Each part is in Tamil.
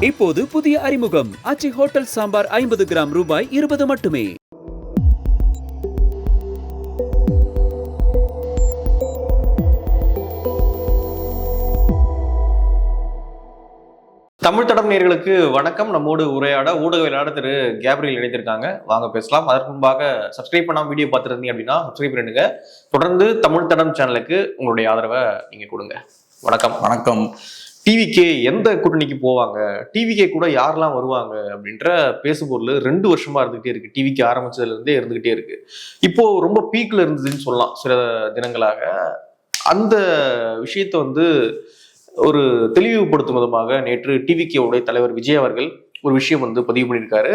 இப்போது புதிய அறிமுகம் ஆச்சி ஹோட்டல் சாம்பார் 50 கிராம் ரூபாய் 20 மட்டுமே. தமிழ் தடம் நேயர்களுக்கு வணக்கம். நம்மோடு உரையாட ஊடகவியலாளர் திரு கேப்ரியல் இணைந்திருக்காங்க. வாங்க பேசலாம். அதற்கு முன்பாக சப்ஸ்கிரைப் பண்ணாம வீடியோ பார்த்துருந்தீங்க அப்படின்னா சப்ஸ்கிரைப் பண்ணுங்க. தொடர்ந்து தமிழ் தடம் சேனலுக்கு உங்களுடைய ஆதரவை நீங்க கொடுங்க. வணக்கம். வணக்கம். டிவிகே எந்த கூட்டணிக்கு போவாங்க, டிவிகே கூட யாரெல்லாம் வருவாங்க அப்படின்ற பேசுபொருள் 2 வருஷமா இருந்துகிட்டே இருக்கு. டிவிகே ஆரம்பிச்சதுல இருந்தே இருந்துகிட்டே இருக்கு. இப்போ ரொம்ப பீக்ல இருந்ததுன்னு சொல்லலாம். சில தினங்களாக அந்த விஷயத்த ஒரு தெளிவுபடுத்தும் விதமாக நேற்று டிவிகேவுடைய தலைவர் விஜய் அவர்கள் ஒரு விஷயம் பதிவு பண்ணியிருக்காரு.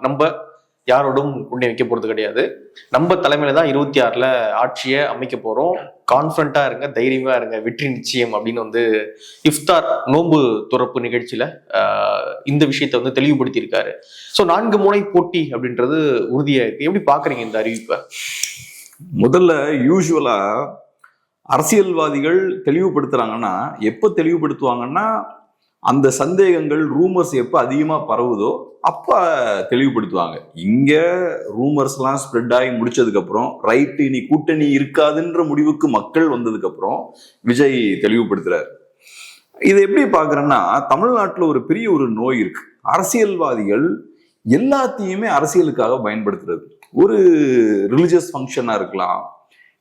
நம்ம யாரோடும் கூட்டணி வைக்க போறது கிடையாது, நம்ம தலைமையில தான் 26ல ஆட்சியை அமைக்க போறோம், கான்ஃபிடண்டா இருங்க, தைரியமா இருங்க, வெற்றி நிச்சயம் அப்படின்னு இஃப்தார் நோன்பு துறப்பு நிகழ்ச்சியில இந்த விஷயத்த தெளிவுபடுத்தி இருக்காரு. ஸோ 4 முனை போட்டி அப்படின்றது உறுதியா இருக்கு. எப்படி பாக்குறீங்க இந்த அறிவிப்பை? முதல்ல யூசுவலா அரசியல்வாதிகள் தெளிவுபடுத்துறாங்கன்னா எப்ப தெளிவுபடுத்துவாங்கன்னா அந்த சந்தேகங்கள் ரூமர்ஸ் எப்ப அதிகமா பரவுதோ அப்ப தெளிவுபடுத்துவாங்க. இங்க ரூமர்ஸ் எல்லாம் ஸ்ப்ரெட் ஆகி முடிச்சதுக்கு அப்புறம் ரைட் இனி கூட்டணி இருக்காதுன்ற முடிவுக்கு மக்கள் வந்ததுக்கு அப்புறம் விஜய் தெளிவுபடுத்துறாரு. இதை எப்படி பாக்குறேன்னா, தமிழ்நாட்டுல ஒரு பெரிய ஒரு நோய் இருக்கு. அரசியல்வாதிகள் எல்லாத்தையுமே அரசியலுக்காக பயன்படுத்துறது. ஒரு ரிலிஜியஸ் ஃபங்க்ஷனா இருக்கலாம்,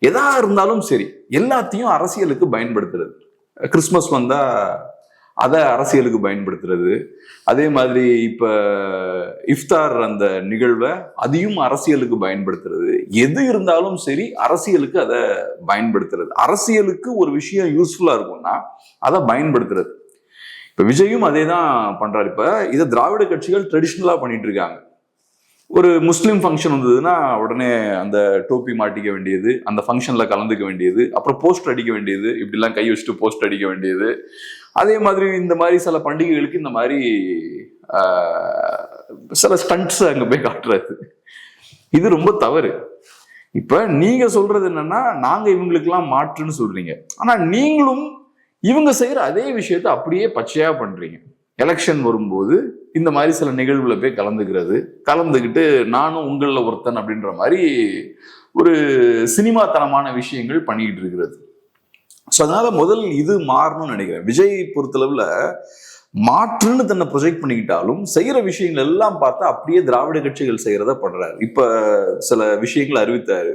எதா இருந்தாலும் சரி, எல்லாத்தையும் அரசியலுக்கு பயன்படுத்துறது. கிறிஸ்மஸ் வந்தா அதை அரசியலுக்கு பயன்படுத்துறது. அதே மாதிரி இப்ப இஃப்தார் அந்த நிகழ்வை அதையும் அரசியலுக்கு பயன்படுத்துறது. எது இருந்தாலும் சரி அரசியலுக்கு அதை பயன்படுத்துறது. அரசியலுக்கு ஒரு விஷயம் யூஸ்ஃபுல்லா இருக்கும்னா அதை பயன்படுத்துறது. இப்ப விஜயும் அதே தான் பண்றாரு. இப்ப இதை திராவிட கட்சிகள் ட்ரெடிஷ்னலா பண்ணிட்டு இருக்காங்க. ஒரு முஸ்லீம் ஃபங்க்ஷன் வந்ததுன்னா உடனே அந்த டோப்பி மாட்டிக்க வேண்டியது, அந்த ஃபங்க்ஷன்ல கலந்துக்க வேண்டியது, அப்புறம் போஸ்டர் அடிக்க வேண்டியது, இப்படிலாம் கை வச்சுட்டு போஸ்டர் அடிக்க வேண்டியது. அதே மாதிரி இந்த மாதிரி சில பண்டிகைகளுக்கு இந்த மாதிரி சில ஸ்டண்ட்ஸ் அங்க போய் காட்டுறது. இது ரொம்ப தவறு. இப்ப நீங்க சொல்றது என்னன்னா, நாங்க இவங்களுக்கெல்லாம் மாற்றுன்னு சொல்றீங்க, ஆனா நீங்களும் இவங்க செய்யற அதே விஷயத்த அப்படியே பச்சையா பண்றீங்க. எலெக்ஷன் வரும்போது இந்த மாதிரி சில நிகழ்வுல போய் கலந்துக்கிட்டு நானும் உங்களில் ஒருத்தன் அப்படின்ற மாதிரி ஒரு சினிமாத்தனமான விஷயங்கள் பண்ணிக்கிட்டு இருக்கிறது. ஸோ அதனால முதல் இது மாறணும்னு நினைக்கிறேன். விஜய் பொறுத்தளவுல மாற்றுன்னு தன்னை ப்ரொஜெக்ட் பண்ணிக்கிட்டாலும் செய்யற விஷயங்கள் எல்லாம் பார்த்தா அப்படியே திராவிட கட்சிகள் செய்யறத பண்றாரு. இப்ப சில விஷயங்களை அறிவித்தாரு,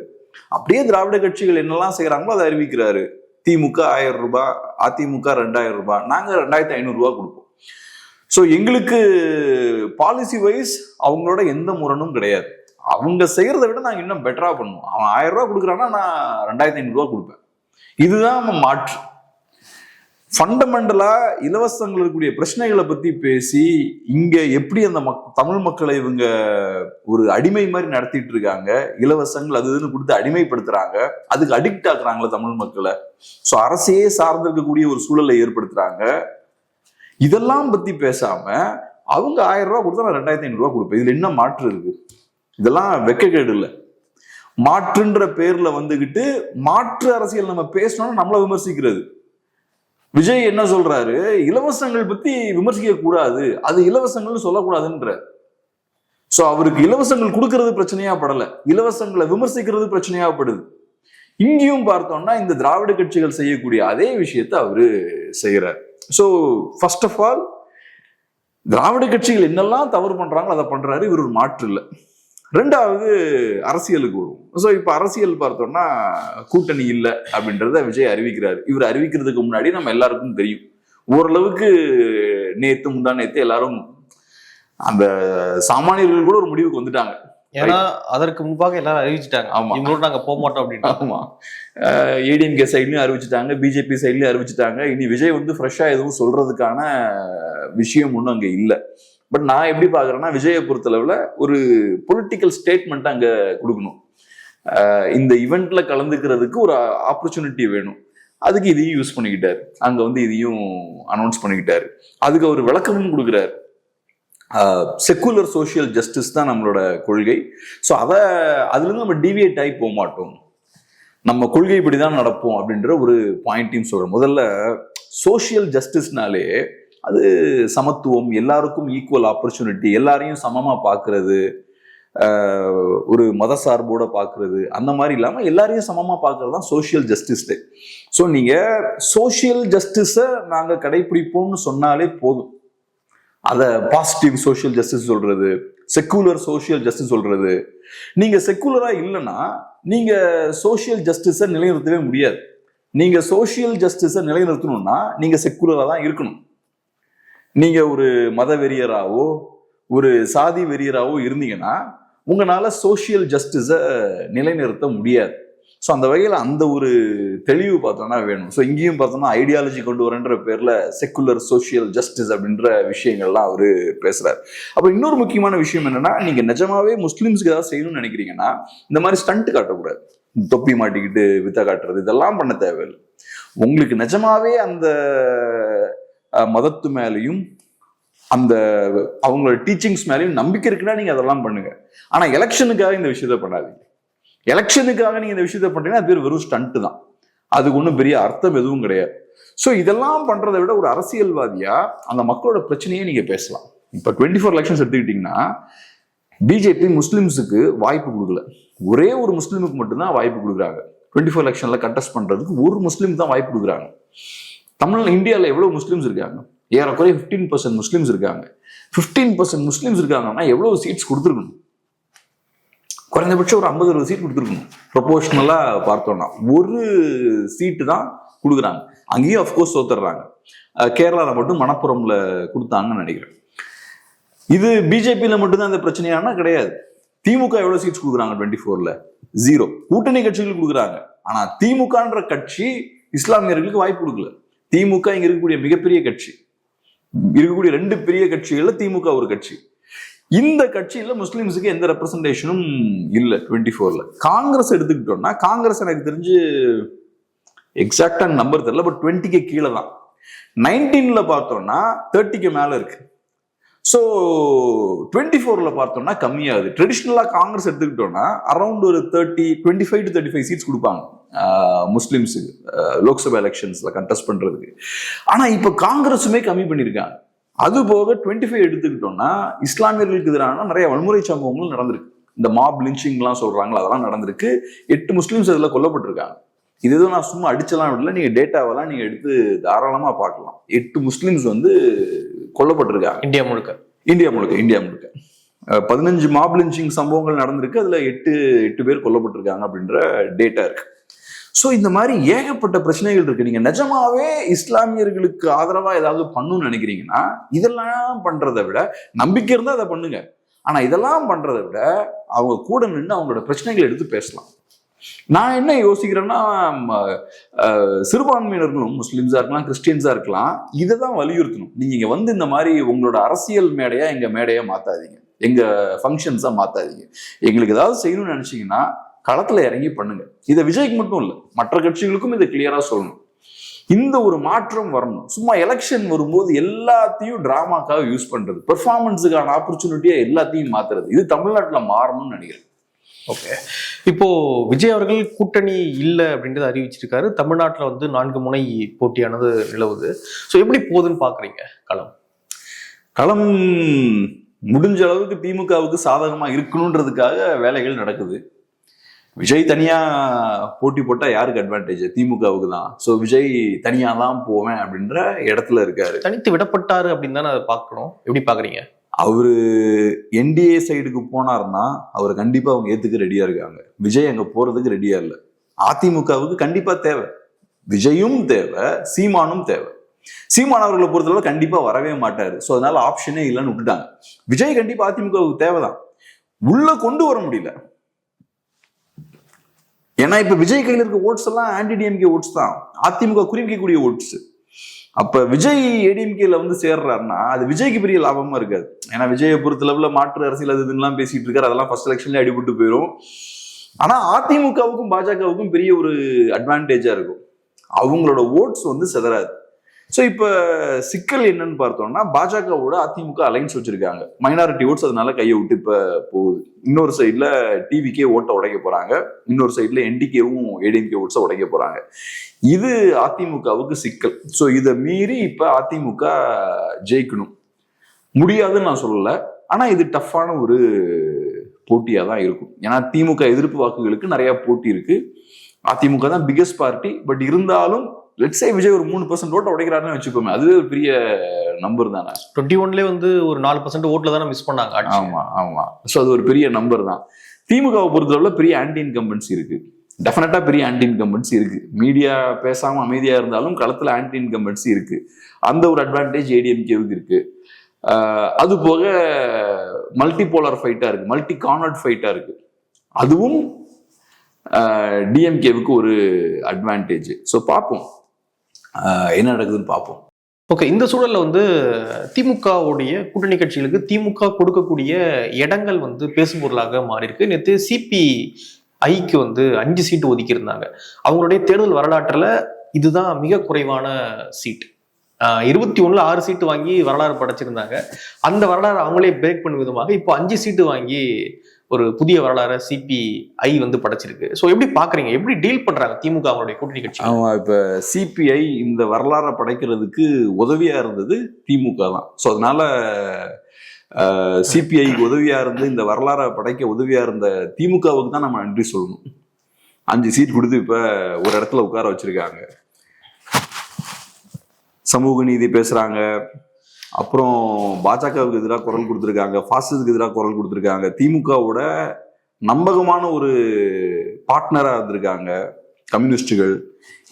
அப்படியே திராவிட கட்சிகள் என்னெல்லாம் செய்யறாங்களோ அதை அறிவிக்கிறாரு. திமுக 1000 ரூபாய், அதிமுக 2000 ரூபாய், நாங்க 2500 ரூபாய் கொடுப்போம். ஸோ எங்களுக்கு பாலிசி வைஸ் அவங்களோட எந்த முரணும் கிடையாது. அவங்க செய்யறதை விட நாங்கள் இன்னும் பெட்டரா பண்ணுவோம். அவன் 1000 ரூபாய் கொடுக்குறான்னா நான் 2500 ரூபாய் கொடுப்பேன். இதுதான் நம்ம மாற்று. ஃபண்டமெண்டலா இலவசங்கள் இருக்கக்கூடிய பிரச்சனைகளை பத்தி பேசி இங்க எப்படி அந்த தமிழ் மக்களை இவங்க ஒரு அடிமை மாதிரி நடத்திட்டு இருக்காங்க. இலவசங்கள் அது இதுன்னு கொடுத்து அடிமைப்படுத்துறாங்க, அதுக்கு அடிக்ட் ஆக்குறாங்களே தமிழ் மக்களை. ஸோ அரசையே சார்ந்திருக்கக்கூடிய ஒரு சூழலை ஏற்படுத்துறாங்க. இதெல்லாம் பத்தி பேசாம அவங்க 1000 ரூபாய் கொடுத்தா நான் 2500 ரூபாய் கொடுப்பேன். இதுல என்ன மாற்று இருக்கு? இதெல்லாம் வெக்கக்கேடு இல்லை. மாற்றுன்ற பேர்ல மாற்று அரசியல் நம்ம பேசணும்னா நம்மள விமர்சிக்கிறது. விஜய் என்ன சொல்றாரு, இலவசங்கள் பத்தி விமர்சிக்க கூடாது, அது இலவசங்கள்னு சொல்லக்கூடாதுன்ற. சோ அவருக்கு இலவசங்கள் கொடுக்கறது பிரச்சனையா படல, இலவசங்களை விமர்சிக்கிறது பிரச்சனையா படுது. இங்கேயும் பார்த்தோம்னா இந்த திராவிட கட்சிகள் செய்யக்கூடிய அதே விஷயத்த அவரு செய்யறாரு. ஸோ ஃபர்ஸ்ட் ஆஃப் ஆல் திராவிட கட்சிகள் என்னெல்லாம் தவறு பண்றாங்களோ அதை பண்றாரு. இவர் ஒரு மாற்று இல்லை. ரெண்டாவது அரசியலுக்கு வரும். ஸோ இப்போ அரசியல் பார்த்தோம்னா கூட்டணி இல்லை அப்படின்றத விஜய் அறிவிக்கிறாரு. இவர் அறிவிக்கிறதுக்கு முன்னாடி நம்ம எல்லாருக்கும் தெரியும், ஓரளவுக்கு முந்தா நேத்து எல்லாரும் அந்த சாமானியர்கள் கூட ஒரு முடிவுக்கு வந்துட்டாங்க. ஏன்னா அதற்கு முன்பாக எல்லாரும் அறிவிச்சுட்டாங்க, ஆமா இவங்களோட நாங்க போக மாட்டோம் அப்படின்னு. ஆமா, ஏடிஎம்கே சைட்லயும் அறிவிச்சுட்டாங்க, பிஜேபி சைட்லயும் அறிவிச்சுட்டாங்க. இனி விஜய் ஃப்ரெஷ்ஷா எதுவும் சொல்றதுக்கான விஷயம் ஒன்றும் அங்க இல்லை. பட் நான் எப்படி பாக்குறேன்னா, விஜயை பொறுத்தளவுல ஒரு பொலிட்டிக்கல் ஸ்டேட்மெண்ட் அங்க கொடுக்கணும். இந்த இவெண்ட்ல கலந்துக்கிறதுக்கு ஒரு ஆப்பர்ச்சுனிட்டி வேணும். அதுக்கு இதையும் யூஸ் பண்ணிக்கிட்டாரு. அங்க இதையும் அனௌன்ஸ் பண்ணிக்கிட்டாரு. அதுக்கு அவர் விளக்கமும் கொடுக்குறாரு. செக்குலர் சோசியல் ஜஸ்டிஸ் தான் நம்மளோட கொள்கை. ஸோ அதுலேருந்து நம்ம டிவியேட் ஆகி போக மாட்டோம், நம்ம கொள்கை இப்படிதான் நடப்போம் அப்படின்ற ஒரு பாயிண்டையும் சொல்றோம். முதல்ல சோசியல் ஜஸ்டிஸ்னாலே அது சமத்துவம், எல்லாருக்கும் ஈக்குவல் ஆப்பர்ச்சுனிட்டி, எல்லாரையும் சமமா பார்க்கறது, ஒரு மத சார்போட பார்க்கறது, அந்த மாதிரி இல்லாமல் எல்லாரையும் சமமாக பார்க்கறது தான் சோஷியல் ஜஸ்டிஸ். ஸோ நீங்கள் சோஷியல் ஜஸ்டிஸை நாங்கள் கடைபிடிப்போம்னு சொன்னாலே போதும். அதை பாசிட்டிவ் சோஷியல் ஜஸ்டிஸ் சொல்றது, செக்குலர் சோஷியல் ஜஸ்டிஸ் சொல்றது. நீங்க செக்குலரா இல்லைன்னா நீங்க சோஷியல் ஜஸ்டிஸை நிலைநிறுத்தவே முடியாது. நீங்க சோஷியல் ஜஸ்டிஸை நிலைநிறுத்தணும்னா நீங்க செக்குலரா தான் இருக்கணும். நீங்க ஒரு மத வெறியராவோ ஒரு சாதி வெறியராவோ இருந்தீங்கன்னா உங்களால சோஷியல் ஜஸ்டிஸை நிலைநிறுத்த முடியாது. ஸோ அந்த வகையில் அந்த ஒரு தெளிவு பார்த்தோம்னா வேணும். ஸோ இங்கேயும் பார்த்தோம்னா ஐடியாலஜி கொண்டு வரன்ற பேர்ல செக்குலர் சோஷியல் ஜஸ்டிஸ் அப்படின்ற விஷயங்கள்லாம் அவரு பேசுறாரு. அப்புறம் இன்னொரு முக்கியமான விஷயம் என்னன்னா, நீங்க நிஜமாவே முஸ்லிம்ஸ்க்கு ஏதாவது செய்யணும்னு நினைக்கிறீங்கன்னா இந்த மாதிரி ஸ்டண்ட் காட்டக்கூடாது. தொப்பி மாட்டிக்கிட்டு வித்த காட்டுறது இதெல்லாம் பண்ண தேவையில்லை. உங்களுக்கு நிஜமாவே அந்த மதத்து மேலையும் அந்த அவங்களோட டீச்சிங்ஸ் மேலேயும் நம்பிக்கை இருக்குன்னா நீங்க அதெல்லாம் பண்ணுங்க. ஆனா எலெக்ஷனுக்காக இந்த விஷயத்த பண்ணாதீங்க. எலெக்ஷனுக்காக நீங்க இந்த விஷயத்த பண்றீங்கன்னா அது பேர் வெறும் ஸ்டண்ட் தான். அதுக்கு ஒன்றும் பெரிய அர்த்தம் எதுவும் கிடையாது. ஸோ இதெல்லாம் பண்றதை விட ஒரு அரசியல்வாதியா அந்த மக்களோட பிரச்சனையே நீங்க பேசலாம். இப்ப 24 எலெக்ஷன்ஸ் எடுத்துக்கிட்டீங்கன்னா பிஜேபி முஸ்லிம்ஸுக்கு வாய்ப்பு கொடுக்கல. ஒரே ஒரு முஸ்லிமுக்கு மட்டும்தான் வாய்ப்பு கொடுக்குறாங்க. 24 எலெக்ஷன்ல கண்டெஸ்ட் பண்றதுக்கு ஒரு முஸ்லீம் தான் வாய்ப்பு கொடுக்குறாங்க. இந்தியாவில் எவ்வளவு முஸ்லிம்ஸ் இருக்காங்க? ஏறக்குறைய 15% முஸ்லிம்ஸ் இருக்காங்க. 15% முஸ்லிம்ஸ் இருக்காங்கன்னா எவ்வளவு சீட்ஸ் கொடுத்துருக்கணும்? குறைந்தபட்சம் ஒரு 50-60 சீட் கொடுத்துருக்கணும். ப்ரொபோஷனலா பார்த்தோம்னா ஒரு சீட்டு தான் கொடுக்குறாங்க. அங்கேயும் அஃப்கோர்ஸ் தோத்துடுறாங்க. கேரளாவில் மட்டும் மணப்புரம்ல கொடுத்தாங்கன்னு நினைக்கிறேன். இது பிஜேபியில மட்டும்தான் இந்த பிரச்சனையானா கிடையாது. திமுக எவ்வளவு சீட்ஸ் கொடுக்குறாங்க? 24ல 0. கூட்டணி கட்சிகள் கொடுக்குறாங்க. ஆனா திமுகன்ற கட்சி இஸ்லாமியர்களுக்கு வாய்ப்பு கொடுக்கல. திமுக இங்க இருக்கக்கூடிய மிகப்பெரிய கட்சி, இருக்கக்கூடிய 2 பெரிய கட்சிகள்ல திமுக ஒரு கட்சி. இந்த கட்சியில முஸ்லிம்ஸுக்கு எந்த ரெப்ரசன்டேஷனும் இல்லை 24ல. காங்கிரஸ் எடுத்துக்கிட்டோம்னா காங்கிரஸ் எனக்கு தெரிஞ்சு எக்ஸாக்டா நம்பர் தெரியல, பட் 20க்கு கீழே தான். 19ல பார்த்தோம்னா 30க்கு மேல இருக்கு. ஸோ 24ல பார்த்தோம்னா கம்மியாகுது. ட்ரெடிஷ்னலா காங்கிரஸ் எடுத்துக்கிட்டோம்னா அரௌண்ட் ஒரு 25 to 35 சீட்ஸ் கொடுப்பாங்க முஸ்லிம்ஸுக்கு லோக்சபா எலெக்ஷன்ஸ்ல கண்டெஸ்ட் பண்றதுக்கு. ஆனா இப்ப காங்கிரஸுமே கம்மி பண்ணியிருக்காங்க. அது போக 25 எடுத்துக்கிட்டோம்னா இஸ்லாமியர்களுக்கு எதிரான நிறைய வன்முறை சம்பவங்கள் நடந்திருக்கு. இந்த மாப் லிஞ்சிங்லாம் சொல்றாங்களா, அதெல்லாம் நடந்திருக்கு. 8 முஸ்லிம்ஸ் இதுல கொல்லப்பட்டிருக்காங்க. இது எதுவும் நான் சும்மா அடிச்சலாம் விடல, நீங்க டேட்டாவெல்லாம் நீங்க எடுத்து தாராளமா பார்க்கலாம். 8 முஸ்லிம்ஸ் கொல்லப்பட்டிருக்காங்க இந்தியா முழுக்க. 15 மாப் லிஞ்சிங் சம்பவங்கள் நடந்திருக்கு. அதுல 8 பேர் கொல்லப்பட்டிருக்காங்க அப்படின்ற டேட்டா இருக்கு. ஸோ இந்த மாதிரி ஏகப்பட்ட பிரச்சனைகள் இருக்கு. நீங்க நிஜமாவே இஸ்லாமியர்களுக்கு ஆதரவா ஏதாவது பண்ணணும்னு நினைக்கிறீங்கன்னா இதெல்லாம் பண்றதை விட, நம்பிக்கை இருந்தா அதை பண்ணுங்க. ஆனா இதெல்லாம் பண்றதை விட அவங்க கூட நின்று அவங்களோட பிரச்சனைகளை எடுத்து பேசலாம். நான் என்ன யோசிக்கிறேன்னா, சிறுபான்மையினர்களும் முஸ்லிம்ஸா இருக்கலாம், கிறிஸ்டியன்ஸா இருக்கலாம், இதை தான் வலியுறுத்தணும். நீங்க இங்க இந்த மாதிரி உங்களோட அரசியல் மேடையா எங்க மேடையா மாத்தாதீங்க, எங்க ஃபங்க்ஷன்ஸா மாத்தாதீங்க. எங்களுக்கு ஏதாவது செய்யணும்னு நினைச்சீங்கன்னா களத்துல இறங்கி பண்ணுங்க. இதை விஜய்க்கு மட்டும் இல்லை, மற்ற கட்சிகளுக்கும் இதை கிளியரா சொல்லணும். இந்த ஒரு மாற்றம் வரணும். சும்மா எலெக்ஷன் வரும்போது எல்லாத்தையும் டிராமாக்காக யூஸ் பண்றது, பெர்ஃபார்மன்ஸுக்கான ஆப்பர்ச்சுனிட்டியா எல்லாத்தையும் மாத்துறது, இது தமிழ்நாட்டுல மாறணும்னு நினைக்கிறேன். ஓகே, இப்போ விஜய் அவர்கள் கூட்டணி இல்லை அப்படின்றது அறிவிச்சிருக்காரு. தமிழ்நாட்டில் 4 முனை போட்டியானது நிலவுது. ஸோ எப்படி போகுதுன்னு பாக்குறீங்க? களம் முடிஞ்ச அளவுக்கு திமுகவுக்கு சாதகமா இருக்கணும்ன்றதுக்காக வேலைகள் நடக்குது. விஜய் தனியா போட்டி போட்டா யாருக்கு அட்வான்டேஜ்? திமுகவுக்கு தான். ஸோ விஜய் தனியா தான் போவேன் அப்படின்ற இடத்துல இருக்காரு. தனித்து விடப்பட்டாரு அப்படின்னு தானே அதை பார்க்கணும். எப்படி பாக்குறீங்க? அவரு என்டிஏ சைடுக்கு போனாருன்னா அவர் கண்டிப்பா அவங்க ஏத்துக்க ரெடியா இருக்காங்க. விஜய் அங்க போறதுக்கு ரெடியா இல்லை. அதிமுகவுக்கு கண்டிப்பா தேவை, விஜயும் தேவை, சீமானும் தேவை. சீமான் அவர்களை பொறுத்தளவு கண்டிப்பா வரவே மாட்டாரு. ஸோ அதனால ஆப்ஷனே இல்லைன்னு விட்டுட்டாங்க. விஜய் கண்டிப்பா அதிமுகவுக்கு தேவைதான், உள்ள கொண்டு வர முடியல. ஏன்னா இப்ப விஜய் கையில் இருக்க ஓட்ஸ் எல்லாம் ஆன்டி டிஎம்கே ஓட்ஸ் தான், அதிமுக குறிப்பிக்கக்கூடிய ஓட்ஸ். அப்ப விஜய் ஏடிஎம்கேல சேர்றாருன்னா அது விஜய்க்கு பெரிய லாபமா இருக்காது. ஏன்னா விஜயை பொறுத்தளவுல மாற்று அரசியல் அது இதுலாம் பேசிட்டு இருக்காரு, அதெல்லாம் ஃபர்ஸ்ட் எலெக்ஷன்ல அடிபட்டு போயிடும். ஆனா அதிமுகவுக்கும் பாஜகவுக்கும் பெரிய ஒரு அட்வான்டேஜா இருக்கும். அவங்களோட ஓட்ஸ் சிதறாது. ஸோ இப்போ சிக்கல் என்னன்னு பார்த்தோம்னா பாஜகவோட அதிமுக அலைன்ஸ் வச்சிருக்காங்க. மைனாரிட்டி ஓட்ஸ் அதனால கையை விட்டு இப்போ போகுது. இன்னொரு சைடில் டிவிக்கே ஓட்டை உடைக்க போறாங்க, இன்னொரு சைடில் என்டிகேவும் ஏடிஎம்கே ஓட்ஸை உடைக்க போறாங்க. இது அதிமுகவுக்கு சிக்கல். ஸோ இதை மீறி இப்போ அதிமுக ஜெயிக்கணும். முடியாதுன்னு நான் சொல்லலை, ஆனால் இது டஃப்பான ஒரு போட்டியாக தான் இருக்கும். ஏன்னா திமுக எதிர்ப்பு வாக்குகளுக்கு நிறைய போட்டி இருக்கு. அதிமுக தான் பிகெஸ்ட் பார்ட்டி. பட் இருந்தாலும் லெட்ஸே விஜய் ஒரு 3% ஓட்ட உடைக்கிறாருன்னு வச்சுக்கோமே, அதுவே ஒரு பெரிய நம்பர் தானே. 21 வந்து ஒரு 4% ஓட்டுல தானே மிஸ் பண்ணாங்க. ஆமா ஆமா. ஸோ அது ஒரு பெரிய நம்பர் தான். திமுகவை பொறுத்தவரை பெரிய ஆன்டி இன்கம்பன்சி இருக்கு. டெஃபினட்டா பெரிய ஆன்டி இன்கம்பன்சி இருக்கு. மீடியா பேசாம அமைதியா இருந்தாலும் களத்துல ஆன்டி இன்கம்பன்சி இருக்கு. அந்த ஒரு அட்வான்டேஜ் ஏடிஎம்கேவுக்கு இருக்கு. அது போக மல்டி போலார் ஃபைட்டா இருக்கு, மல்டி கார்னர்ட் ஃபைட்டா இருக்கு. அதுவும் டிஎம்கேவுக்கு ஒரு அட்வான்டேஜ். ஸோ பார்ப்போம் என்ன நடக்குதுன்னு பார்ப்போம். ஓகே, இந்த சூழல்ல வந்து திமுகவுடைய கூட்டணி கட்சிகளுக்கு திமுக கொடுக்கக்கூடிய இடங்கள் வந்து பேசுபொருளாக மாறி இருக்கு. நேற்று சிபிஐக்கு வந்து 5 சீட்டு ஒதுக்கி இருந்தாங்க. அவங்களுடைய தேர்தல் வரலாற்றுல இதுதான் மிக குறைவான சீட். 21ல் 6 சீட்டு வாங்கி வரலாறு படைச்சிருந்தாங்க. அந்த வரலாறு அவங்களே பிரேக் பண்ணும் விதமாக இப்போ 5 சீட்டு வாங்கி ஒரு புதிய வரலாறு சிபிஐ வந்து படைச்சிருக்கு. ஸோ எப்படி பாக்குறீங்க, எப்படி டீல் பண்றாங்க திமுக அவங்களுடைய கூட்டணி கட்சி? ஆமா, இப்ப சிபிஐ இந்த வரலாறை படைக்கிறதுக்கு உதவியா இருந்தது திமுக தான். ஸோ அதனால சிபிஐக்கு உதவியா இருந்து இந்த வரலாறை படைக்க உதவியா இருந்த திமுகவுக்கு தான் நம்ம நன்றி சொல்லணும். 5 சீட் கொடுத்து இப்ப ஒரு இடத்துல உட்கார வச்சிருக்காங்க. சமூக நீதி பேசுறாங்க, அப்புறம் பாஜகவுக்கு எதிராக குரல் கொடுத்துருக்காங்க, பாசிசத்துக்கு எதிராக குரல் கொடுத்துருக்காங்க, திமுகவோட நம்பகமான ஒரு பார்ட்னரா இருந்திருக்காங்க கம்யூனிஸ்டுகள்.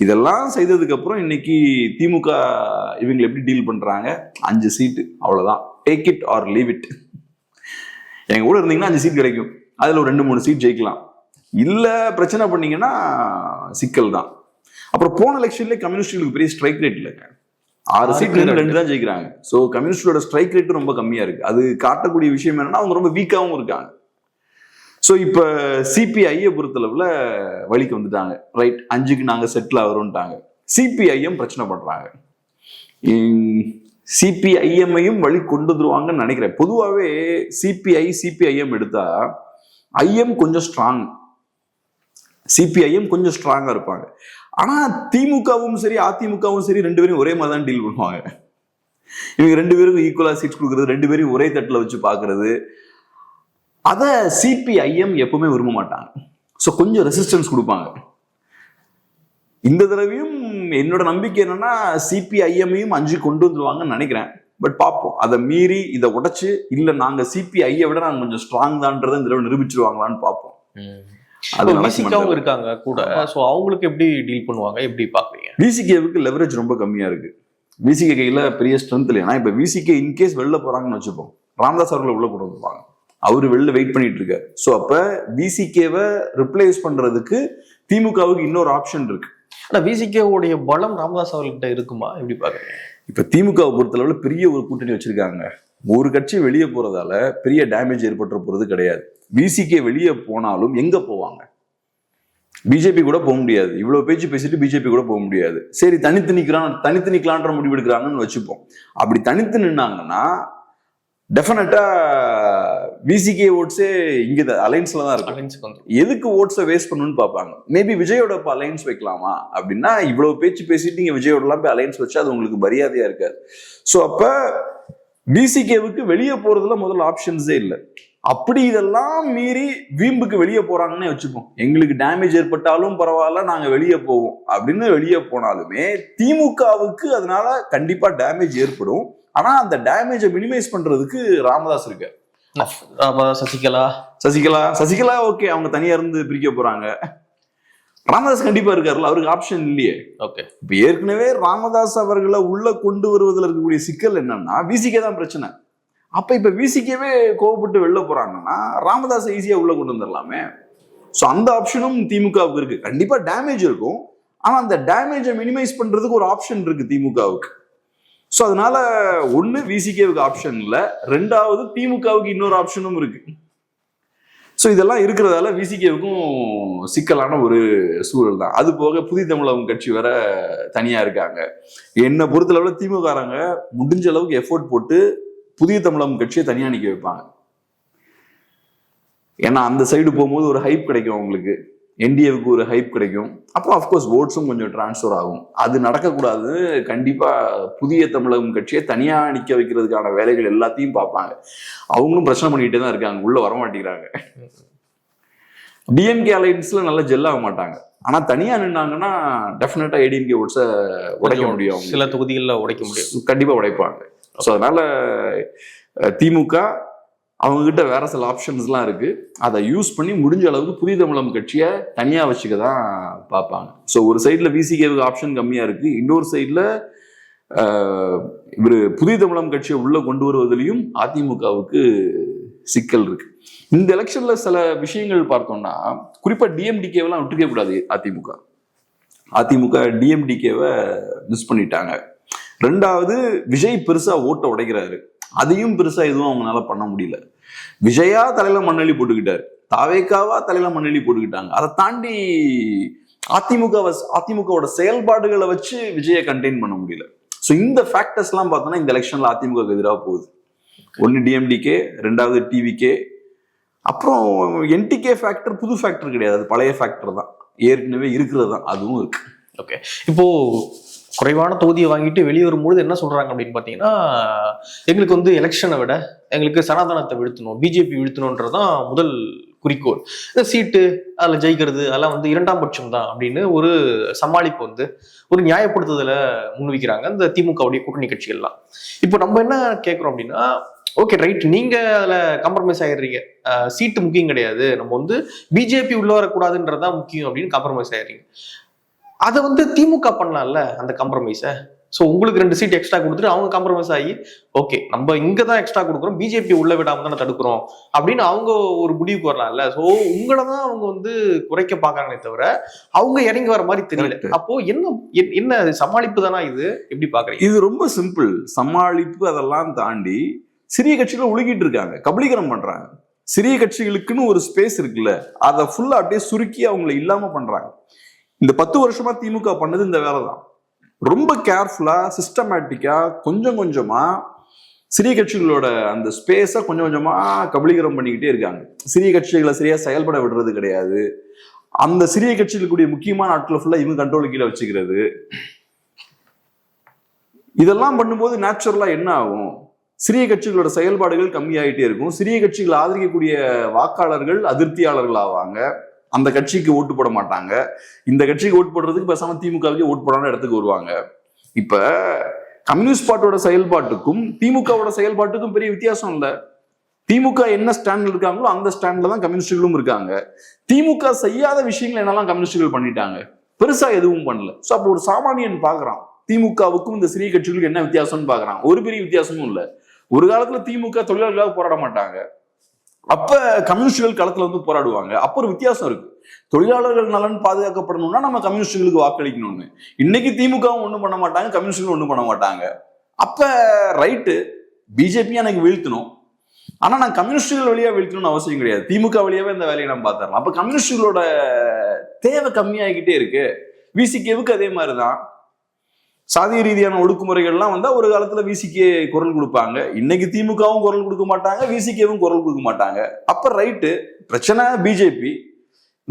இதெல்லாம் செய்ததுக்கு அப்புறம் இன்னைக்கு திமுக இவங்களை எப்படி டீல் பண்றாங்க? 5 சீட்டு, அவ்வளவுதான். Take it or leave it. எங்க கூட இருந்தீங்கன்னா 5 சீட் கிடைக்கும், அதுல ஒரு 2-3 சீட் ஜெயிக்கலாம். இல்ல பிரச்சனை பண்ணீங்கன்னா சிக்கல் தான். அப்புறம் போன எலெக்ஷன்ல கம்யூனிஸ்டுகளுக்கு பெரிய ஸ்ட்ரைக் ரேட் இல்லைங்க. 6 சீட்ல 2 தான் ஜெயிக்கிறாங்க. ஸோ கம்யூனிஸ்டோட ஸ்ட்ரைக் ரேட் ரொம்ப கம்மியா இருக்கு. அது காட்டக்கூடிய விஷயம் என்னன்னா அவங்க ரொம்ப வீக்காவும் இருக்காங்க. ஸோ இப்ப சிபிஐயை பொறுத்தளவுல வழிக்கு வந்துட்டாங்க. ரைட், 5க்கு நாங்க செட்டில் ஆகிறோம்ட்டாங்க. சிபிஐஎம் பிரச்சனை பண்றாங்க. சிபிஐஎம்ஐயும் வழி கொண்டு வந்துருவாங்கன்னு நினைக்கிறேன். பொதுவாகவே சிபிஐஎம் எடுத்தா ஐஎம் கொஞ்சம் ஸ்ட்ராங், சிபிஐஎம் கொஞ்சம் ஸ்ட்ராங்கா இருப்பாங்க. ஆனா திமுகவும் சரி அதிமுகவும் சரி 2 பேரும் ஒரே மாதிரி தான் டீல் பண்ணுவாங்க. இவங்க 2 பேருக்கும் ஈக்குவலா சீட்ஸ் கொடுக்கறது, 2 பேரையும் ஒரே தட்டுல வச்சு பாக்குறது, அத சிபிஐஎம் எப்பவுமே விரும்ப மாட்டாங்க. ஸோ கொஞ்சம் ரெசிஸ்டன்ஸ் கொடுப்பாங்க. இந்த தடவையும் என்னோட நம்பிக்கை என்னன்னா சிபிஐஎம்மையும் 5 கொண்டு வந்துருவாங்கன்னு நினைக்கிறேன். பட் பார்ப்போம். அதை மீறி இதை உடைச்சு இல்ல நாங்க சிபிஐயை விட நாங்க கொஞ்சம் ஸ்ட்ராங் தான்றதை இந்த தடவை நிரூபிச்சிருவாங்களான்னு பார்ப்போம். விசிகாவும் இருக்காங்க கூட. சோ அவங்களுக்கு எப்படி டீல் பண்ணுவாங்க, எப்படி பாக்குறீங்க? விசிகேவுக்கு லெவரேஜ் ரொம்ப கம்மியா இருக்கு. விசிகே கையில பெரிய ஸ்ட்ரென்த் இல்லையா. இப்ப விசிகே இன்கேஸ் வெளில போறாங்கன்னு வச்சுப்போம், ராமதாஸ் அவர்களை உள்ள கொண்டு வந்துருவாங்க. அவரு வெளில வெயிட் பண்ணிட்டு இருக்காரு. ஸோ அப்ப விசிகேவை ரிப்ளேஸ் பண்றதுக்கு திமுகவுக்கு இன்னொரு ஆப்ஷன் இருக்கு. ஆனா விசிகேவுடைய பலம் ராமதாஸ் அவர்கிட்ட இருக்குமா, எப்படி பாக்குறீங்க? இப்ப திமுகவை பொறுத்தளவுல பெரிய ஒரு கூட்டணி வச்சிருக்காங்க. ஒரு கட்சி வெளியே போறதால பெரிய டேமேஜ் ஏற்பட்டு போறது கிடையாது. விசிகே வெளியே போனாலும் எங்க போவாங்க? பிஜேபி கூட போக முடியாது. இவ்வளவு பேச்சு பேசிட்டு பிஜேபி கூட போக முடியாது. சரி, தனித்து நிக்கலான்ற முடிவு எடுக்கிறாங்கன்னு வச்சுப்போம். அப்படி தனித்து நின்னாங்கன்னா டெஃபினட்டா விசிகே ஓட்ஸே இங்க அலைன்ஸ்ல தான் இருக்கும். எதுக்கு ஓட்ஸை வேஸ்ட் பண்ணணும்னு பார்ப்பாங்க. மேபி விஜயோட அலைன்ஸ் வைக்கலாமா அப்படின்னா, இவ்வளவு பேச்சு பேசிட்டு நீங்க விஜயோட எல்லாம் போய் அலைன்ஸ் வச்சா அது உங்களுக்கு மரியாதையா இருக்காது. ஸோ அப்ப விசிகேவுக்கு வெளியே போறதுல முதல்ல ஆப்ஷன்ஸே இல்லை. அப்படி இதெல்லாம் மீறி வீம்புக்கு வெளியே போறாங்கன்னு வச்சுப்போம். எங்களுக்கு டேமேஜ் ஏற்பட்டாலும் பரவாயில்ல, நாங்க வெளியே போவோம் அப்படின்னு வெளியே போனாலுமே திமுகவுக்கு அதனால கண்டிப்பா டேமேஜ் ஏற்படும். ஆனா அந்த டேமேஜை மினிமைஸ் பண்றதுக்கு ராமதாஸ் இருக்கு. சசிகலா ஓகே, அவங்க தனியா இருந்து பிரிக்க போறாங்க. ராமதாஸ் கண்டிப்பா இருக்காருல்ல, அவருக்கு ஆப்ஷன் இல்லையே. ஓகே, இப்ப ஏற்கனவே ராமதாஸ் அவர்களை உள்ள கொண்டு வருவதில் இருக்கக்கூடிய சிக்கல் என்னன்னா விசிகே தான் பிரச்சனை. அப்ப இப்ப விசிகேவே கோவப்பட்டு வெளில போறாங்கன்னா ராமதாஸ் ஈஸியா உள்ள கொண்டு வந்துடலாமே. ஸோ அந்த ஆப்ஷனும் திமுகவுக்கு இருக்கு. கண்டிப்பா டேமேஜ் இருக்கும், ஆனா அந்த டேமேஜை மினிமைஸ் பண்றதுக்கு ஒரு ஆப்ஷன் இருக்கு திமுகவுக்கு. ஸோ அதனால ஒண்ணு விசிகேவுக்கு ஆப்ஷன் இல்லை, 2வது திமுகவுக்கு இன்னொரு ஆப்ஷனும் இருக்கு. ஸோ இதெல்லாம் இருக்கிறதால விசிகேவுக்கும் சிக்கலான ஒரு சூழல் தான். அது போக புதிய தமிழகம் கட்சி வேற தனியா இருக்காங்க. என்னை பொறுத்தளவுல திமுககாரங்க முடிஞ்ச அளவுக்கு எஃபோர்ட் போட்டு புதிய தமிழகம் கட்சியை தனியா நிக்க வைப்பாங்க. ஏன்னா அந்த சைடு போகும்போது ஒரு ஹைப் கிடைக்கும் அவங்களுக்கு, என்டிஏவுக்கு ஒரு ஹைப் கிடைக்கும். அப்புறம் அஃப்கோர்ஸ் ஓட்ஸும் கொஞ்சம் டிரான்ஸ்ஃபர் ஆகும். அது நடக்கக்கூடாது. கண்டிப்பா புதிய தமிழகம் கட்சியை தனியா நிக்க வைக்கிறதுக்கான வேலைகள் எல்லாத்தையும் பார்ப்பாங்க. அவங்களும் பிரச்சனை பண்ணிக்கிட்டே தான் இருக்காங்க, உள்ள வர மாட்டேங்கிறாங்க. டிஎம்கே அலைன்ஸ்ல நல்லா ஜெல் ஆக மாட்டாங்க. ஆனா தனியா நின்னாங்கன்னா டெஃபினட்டா ஏடிஎம்கே ஓட்ஸை உடைக்க முடியும். சில தொகுதிகளில் உடைக்க முடியும், கண்டிப்பா உடைப்பாங்க. ஸோ அதனால திமுக அவங்க கிட்ட வேற சில ஆப்ஷன்ஸ்லாம் இருக்கு. அதை யூஸ் பண்ணி முடிஞ்ச அளவுக்கு புதிய தமிழகம் கட்சியை தனியா வச்சுக்க தான் பார்ப்பாங்க. ஸோ ஒரு சைட்ல விசிகேவுக்கு ஆப்ஷன் கம்மியா இருக்கு, இன்னொரு சைட்ல இவர் புதிய தமிழகம் கட்சியை உள்ள கொண்டு வருவதிலையும் அதிமுகவுக்கு சிக்கல் இருக்கு. இந்த எலெக்ஷன்ல சில விஷயங்கள் பார்த்தோம்னா குறிப்பா டிஎம்டிகேவெல்லாம் விட்டுக்க கூடாது. அதிமுக டிஎம்டிகேவை மிஸ் பண்ணிட்டாங்க. ரெண்டாவது, விஜய் பெருசா ஓட்ட உடைக்கிறாரு, அதையும் பெருசா எதுவும் அவங்களால பண்ண முடியல. விஜயா தலையில மண்ணெளி தாவேக்காவா தலையில மண்ணெளி போட்டுக்கிட்டாங்க. அதை தாண்டி அதிமுகவோட செயல்பாடுகளை வச்சு விஜயை கண்டெயின் பண்ண முடியல. ஸோ இந்த ஃபேக்டர்ஸ் எல்லாம் பார்த்தோம்னா இந்த எலெக்ஷன்ல அதிமுக எதிராக போகுது. ஒன்னு டிஎம்டிகே, ரெண்டாவது டிவிகே, அப்புறம் என்டிகே ஃபேக்டர் புது ஃபேக்டர் கிடையாது, அது பழைய ஃபேக்டர் தான், ஏற்கனவே இருக்கிறது தான், அதுவும் இருக்கு. ஓகே, இப்போ குறைவான தொகுதியை வாங்கிட்டு வெளியே வரும்பொழுது என்ன சொல்றாங்க அப்படின்னு பாத்தீங்கன்னா, எங்களுக்கு வந்து எலெக்ஷனை விட எங்களுக்கு சனாதனத்தை வீழ்த்தணும், பிஜேபி வீழ்த்தணும்ன்றதான் முதல் குறிக்கோள். இந்த சீட்டு அதில் ஜெயிக்கிறது அதெல்லாம் வந்து இரண்டாம் பட்சம் தான் அப்படின்னு ஒரு சமாளிப்பு வந்து ஒரு நியாயப்படுத்துதலை முன்வைக்கிறாங்க இந்த திமுகவுடைய கூட்டணி கட்சிகள்லாம். இப்போ நம்ம என்ன கேட்குறோம் அப்படின்னா, ஓகே ரைட், நீங்க அதுல காம்ப்ரமைஸ் ஆயிடுறீங்க, சீட்டு முக்கியம் கிடையாது, நம்ம வந்து பிஜேபி உள்ள வரக்கூடாதுன்றதுதான் முக்கியம் அப்படின்னு காம்ப்ரமைஸ் ஆயிடுறீங்க. அதை வந்து திமுக பண்ணலாம்ல அந்த காம்ப்ரமைஸ. ஸோ உங்களுக்கு 2 சீட் எக்ஸ்ட்ரா கொடுத்துட்டு அவங்க காம்ப்ரமைஸ் ஆகி ஓகே நம்ம இங்க தான் எக்ஸ்ட்ரா கொடுக்குறோம், பிஜேபி உள்ள விடாம தானே தடுக்கிறோம் அப்படின்னு அவங்க ஒரு முடிவுக்கு வரலாம்ல. ஸோ உங்களை தான் அவங்க வந்து குறைக்க பாக்குறாங்களே தவிர அவங்க இறங்கி வர மாதிரி தெரியல. அப்போ என்ன சமாளிப்பு தானா இது, எப்படி பாக்குறீங்க? இது ரொம்ப சிம்பிள் சமாளிப்பு. அதெல்லாம் தாண்டி சிறிய கட்சிகள் ஒழுகிட்டு இருக்காங்க, கபலீகரம் பண்றாங்க. சிறிய கட்சிகளுக்குன்னு ஒரு ஸ்பேஸ் இருக்குல்ல, அதை ஃபுல்லா அப்படியே சுருக்கி அவங்களை இல்லாம பண்றாங்க. இந்த 10 வருஷமா திமுக பண்ணது இந்த வேலை தான். ரொம்ப கேர்ஃபுல்லா சிஸ்டமேட்டிக்கா கொஞ்சம் கொஞ்சமா சிறிய கட்சிகளோட அந்த ஸ்பேஸை கொஞ்சம் கொஞ்சமா கபலீகரம் பண்ணிக்கிட்டே இருக்காங்க. சிறிய கட்சிகளை சரியா செயல்பட விடுறது கிடையாது. அந்த சிறிய கட்சிகளுக்குரிய முக்கியமான ஆட்களை ஃபுல்லா இவங்க கண்ட்ரோல் கீழே வச்சுக்கிறது. இதெல்லாம் பண்ணும்போது நேச்சுரலா என்ன ஆகும், சிறிய கட்சிகளோட செயல்பாடுகள் கம்மியாயிட்டே இருக்கும். சிறிய கட்சிகளை ஆதரிக்கக்கூடிய வாக்காளர்கள் அதிருப்தியாளர்கள் ஆவாங்க, அந்த கட்சிக்கு ஓட்டு போட மாட்டாங்க. இந்த கட்சிக்கு ஓட்டு போடுறதுக்கு பேசாம திமுகவுக்கு ஓட்டு போடாத இடத்துக்கு வருவாங்க. இப்ப கம்யூனிஸ்ட் பார்ட்டியோட செயல்பாட்டுக்கும் திமுகவோட செயல்பாட்டுக்கும் பெரிய வித்தியாசம் இல்லை. திமுக என்ன ஸ்டாண்ட்ல இருக்காங்களோ அந்த ஸ்டாண்ட்ல தான் கம்யூனிஸ்டுகளும் இருக்காங்க. திமுக செய்யாத விஷயங்கள் என்னெல்லாம் கம்யூனிஸ்டுகள் பண்ணிட்டாங்க, பெருசா எதுவும் பண்ணல. ஸோ அப்போ ஒரு சாமானியன் பாக்குறான் திமுகவுக்கும் இந்த சிறிய கட்சிகளுக்கு என்ன வித்தியாசம்னு பாக்குறான். ஒரு பெரிய வித்தியாசமும் இல்லை. ஒரு காலத்துல திமுக தொழிலாளர்களாக போராட மாட்டாங்க, அப்ப கம்யூனிஸ்டுகள் களத்துல வந்து போராடுவாங்க. அப்ப ஒரு வித்தியாசம் இருக்கு. தொழிலாளர்கள் நலன் பாதுகாக்கப்படணும்னா நம்ம கம்யூனிஸ்டுகளுக்கு வாக்களிக்கணும்னு. இன்னைக்கு திமுகவும் ஒண்ணும் பண்ண மாட்டாங்க, கம்யூனிஸ்டுகளும் ஒண்ணும் பண்ண மாட்டாங்க. அப்ப ரைட்டு, பிஜேபி எனக்கு வீழ்த்தணும், ஆனா நான் கம்யூனிஸ்டுகள் வழியா வீழ்த்தணும்னு அவசியம் கிடையாது, திமுக வழியாவே இந்த வேலையை நம்ம பார்த்துடலாம். அப்ப கம்யூனிஸ்டுகளோட தேவை கம்மியாகிக்கிட்டே இருக்கு. விசிகேவுக்கு அதே மாதிரிதான். சாதிய ரீதியான ஒடுக்குமுறைகள்லாம் வந்தா ஒரு காலத்துல விசிகே குரல் கொடுப்பாங்க, இன்னைக்கு திமுகவும் குரல் கொடுக்க மாட்டாங்க, விசிகேவும் குரல் கொடுக்க மாட்டாங்க. அப்ப ரைட்டு, பிரச்சனை பிஜேபி.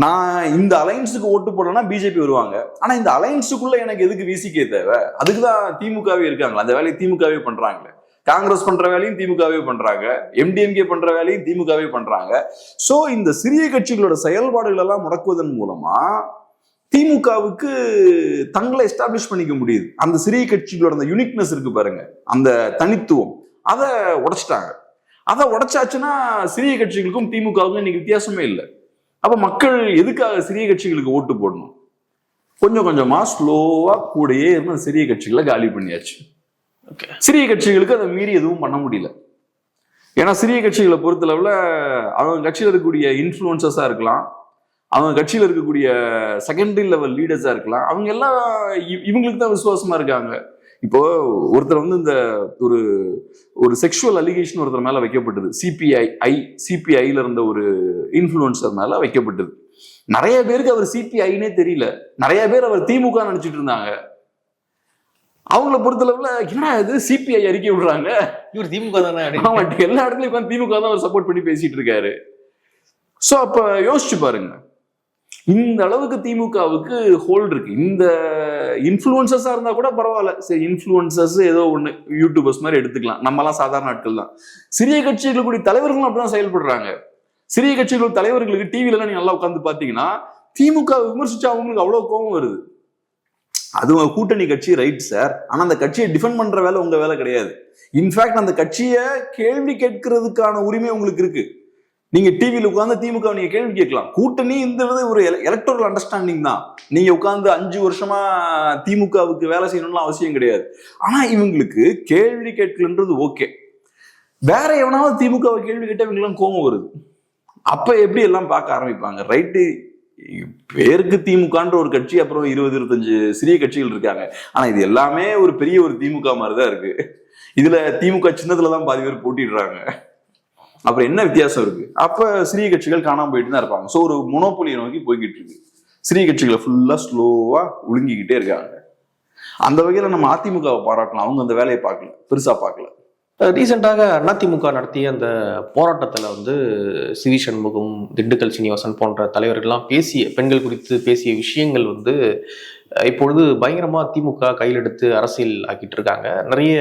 நான் இந்த அலைன்ஸுக்கு ஓட்டு போடலன்னா பிஜேபி வருவாங்க, ஆனா இந்த அலைன்ஸுக்குள்ள எனக்கு எதுக்கு விசிகே தேவை? அதுக்குதான் திமுகவே இருக்காங்களா, அந்த வேலையை திமுகவே பண்றாங்களே. காங்கிரஸ் பண்ற வேலையும் திமுகவே பண்றாங்க, எம்டிஎம்கே பண்ற வேலையும் திமுகவே பண்றாங்க. சோ இந்த சிறிய கட்சிகளோட செயல்பாடுகள் எல்லாம் முடக்குவதன் மூலமா திமுகவுக்கு தங்களை எஸ்டாப்ளிஷ் பண்ணிக்க முடியுது. அந்த சிறிய கட்சிகளோட அந்த யூனிக்னஸ் இருக்கு பாருங்க, அந்த தனித்துவம், அதை உடைச்சிட்டாங்க. அதை உடைச்சாச்சுன்னா சிறிய கட்சிகளுக்கும் திமுகவுக்கும் இன்னைக்கு வித்தியாசமே இல்லை. அப்ப மக்கள் எதுக்காக சிறிய கட்சிகளுக்கு ஓட்டு போடணும்? கொஞ்சம் கொஞ்சமா ஸ்லோவா கூடயே இருந்த சிறிய கட்சிகளை காலி பண்ணியாச்சு. சிறிய கட்சிகளுக்கு அதை மீறி எதுவும் பண்ண முடியல. ஏன்னா சிறிய கட்சிகளை பொறுத்தளவுல அவங்க கட்சியில் இருக்கக்கூடிய இன்ஃப்ளூயன்சஸா இருக்கலாம், அவங்க கட்சியில் இருக்கக்கூடிய செகண்டரி லெவல் லீடர்ஸா இருக்கலாம், அவங்க எல்லாம் இவங்களுக்கு தான் விசுவாசமா இருக்காங்க. இப்போ ஒருத்தர் வந்து இந்த ஒரு ஒரு செக்ஷுவல் அலிகேஷன் ஒருத்தர் மேல வைக்கப்பட்டது, சிபிஐல இருந்த ஒரு இன்ஃபுளுசர் மேல வைக்கப்பட்டது. நிறைய பேருக்கு அவர் சிபிஐனே தெரியல, நிறைய பேர் அவர் திமுக நினைச்சிட்டு இருந்தாங்க. அவங்கள பொறுத்தளவுல என்ன இது சிபிஐ அறிக்கை விடுறாங்க, இவர் திமுக தானே, எல்லா இடத்துலயும் உட்காந்து திமுக தான் அவர் சப்போர்ட் பண்ணி பேசிட்டு இருக்காரு. சோ அப்ப யோசிச்சு பாருங்க, இந்த அளவுக்கு திமுகவுக்கு ஹோல்ட் இருக்கு. இந்த இன்ஃபுளுசர்ஸா இருந்தா கூட பரவாயில்ல, சரி இன்ஃபுளுசர்ஸ் ஏதோ ஒண்ணு யூடியூபர்ஸ் மாதிரி எடுத்துக்கலாம், நம்மலாம் சாதாரண ஆட்கள் தான். சிறிய கட்சிகளுடைய தலைவர்களும் அப்படிதான் செயல்படுறாங்க. சிறிய கட்சிகள் தலைவர்களுக்கு டிவில எல்லாம் நீங்க நல்லா உட்காந்து பாத்தீங்கன்னா திமுக விமர்சிச்சா அவங்களுக்கு அவ்வளவு கோபம் வருது. அது உங்க கூட்டணி கட்சி ரைட் சார், ஆனா அந்த கட்சியை டிஃபெண்ட் பண்ற வேலை உங்க வேலை கிடையாது. இன்ஃபேக்ட் அந்த கட்சியை கேள்வி கேட்கறதுக்கான உரிமை உங்களுக்கு இருக்கு. நீங்க டிவியில உட்கார்ந்து திமுக நீங்க கேள்வி கேட்கலாம். கூட்டணி இந்த ஒரு எலக்டோரல் அண்டர்ஸ்டாண்டிங் தான். நீங்க உட்கார்ந்து 5 வருஷமா திமுகவுக்கு வேலை செய்யணும்னு அவசியம் கிடையாது. ஆனா இவங்களுக்கு கேள்வி கேட்கலன்றது ஓகே, வேற எவனாவது திமுகவை கேள்வி கேட்டா இவங்களுக்கு கோபம் வருது. அப்ப எப்படி எல்லாம் பார்க்க ஆரம்பிப்பாங்க, ரைட்டு பேருக்கு திமுகன்ற ஒரு கட்சி, அப்புறம் 20-25 சிறிய கட்சிகள் இருக்காங்க. ஆனா இது எல்லாமே ஒரு பெரிய ஒரு திமுக மாதிரிதான் இருக்கு. இதுல திமுக சின்னதுலதான் பாதி பேர் போட்டிடுறாங்க. அப்புறம் என்ன வித்தியாசம் இருக்கு? அப்ப சிறிய கட்சிகள் காணாம போயிட்டு தான் இருப்பாங்க. சோ ஒரு மொனோபொலியை நோக்கி போய்கிட்டு இருக்கு. சிறிய கட்சிகளை ஃபுல்லா ஸ்லோவா ஒழுங்கிக்கிட்டே இருக்காங்க. அந்த வகையில நம்ம அதிமுகவை பாராட்டலாம், அவங்க அந்த வேலையை பார்க்கல, பெருசா பார்க்கல. ரீசெண்டாக அதிமுக நடத்திய அந்த போராட்டத்தில் வந்து சி வி சண்முகம், திண்டுக்கல் சீனிவாசன் போன்ற தலைவர்கள்லாம் பெண்கள் குறித்து பேசிய விஷயங்கள் வந்து இப்பொழுது பயங்கரமா திமுக கையில் எடுத்து அரசியல் ஆக்கிட்டு இருக்காங்க. நிறைய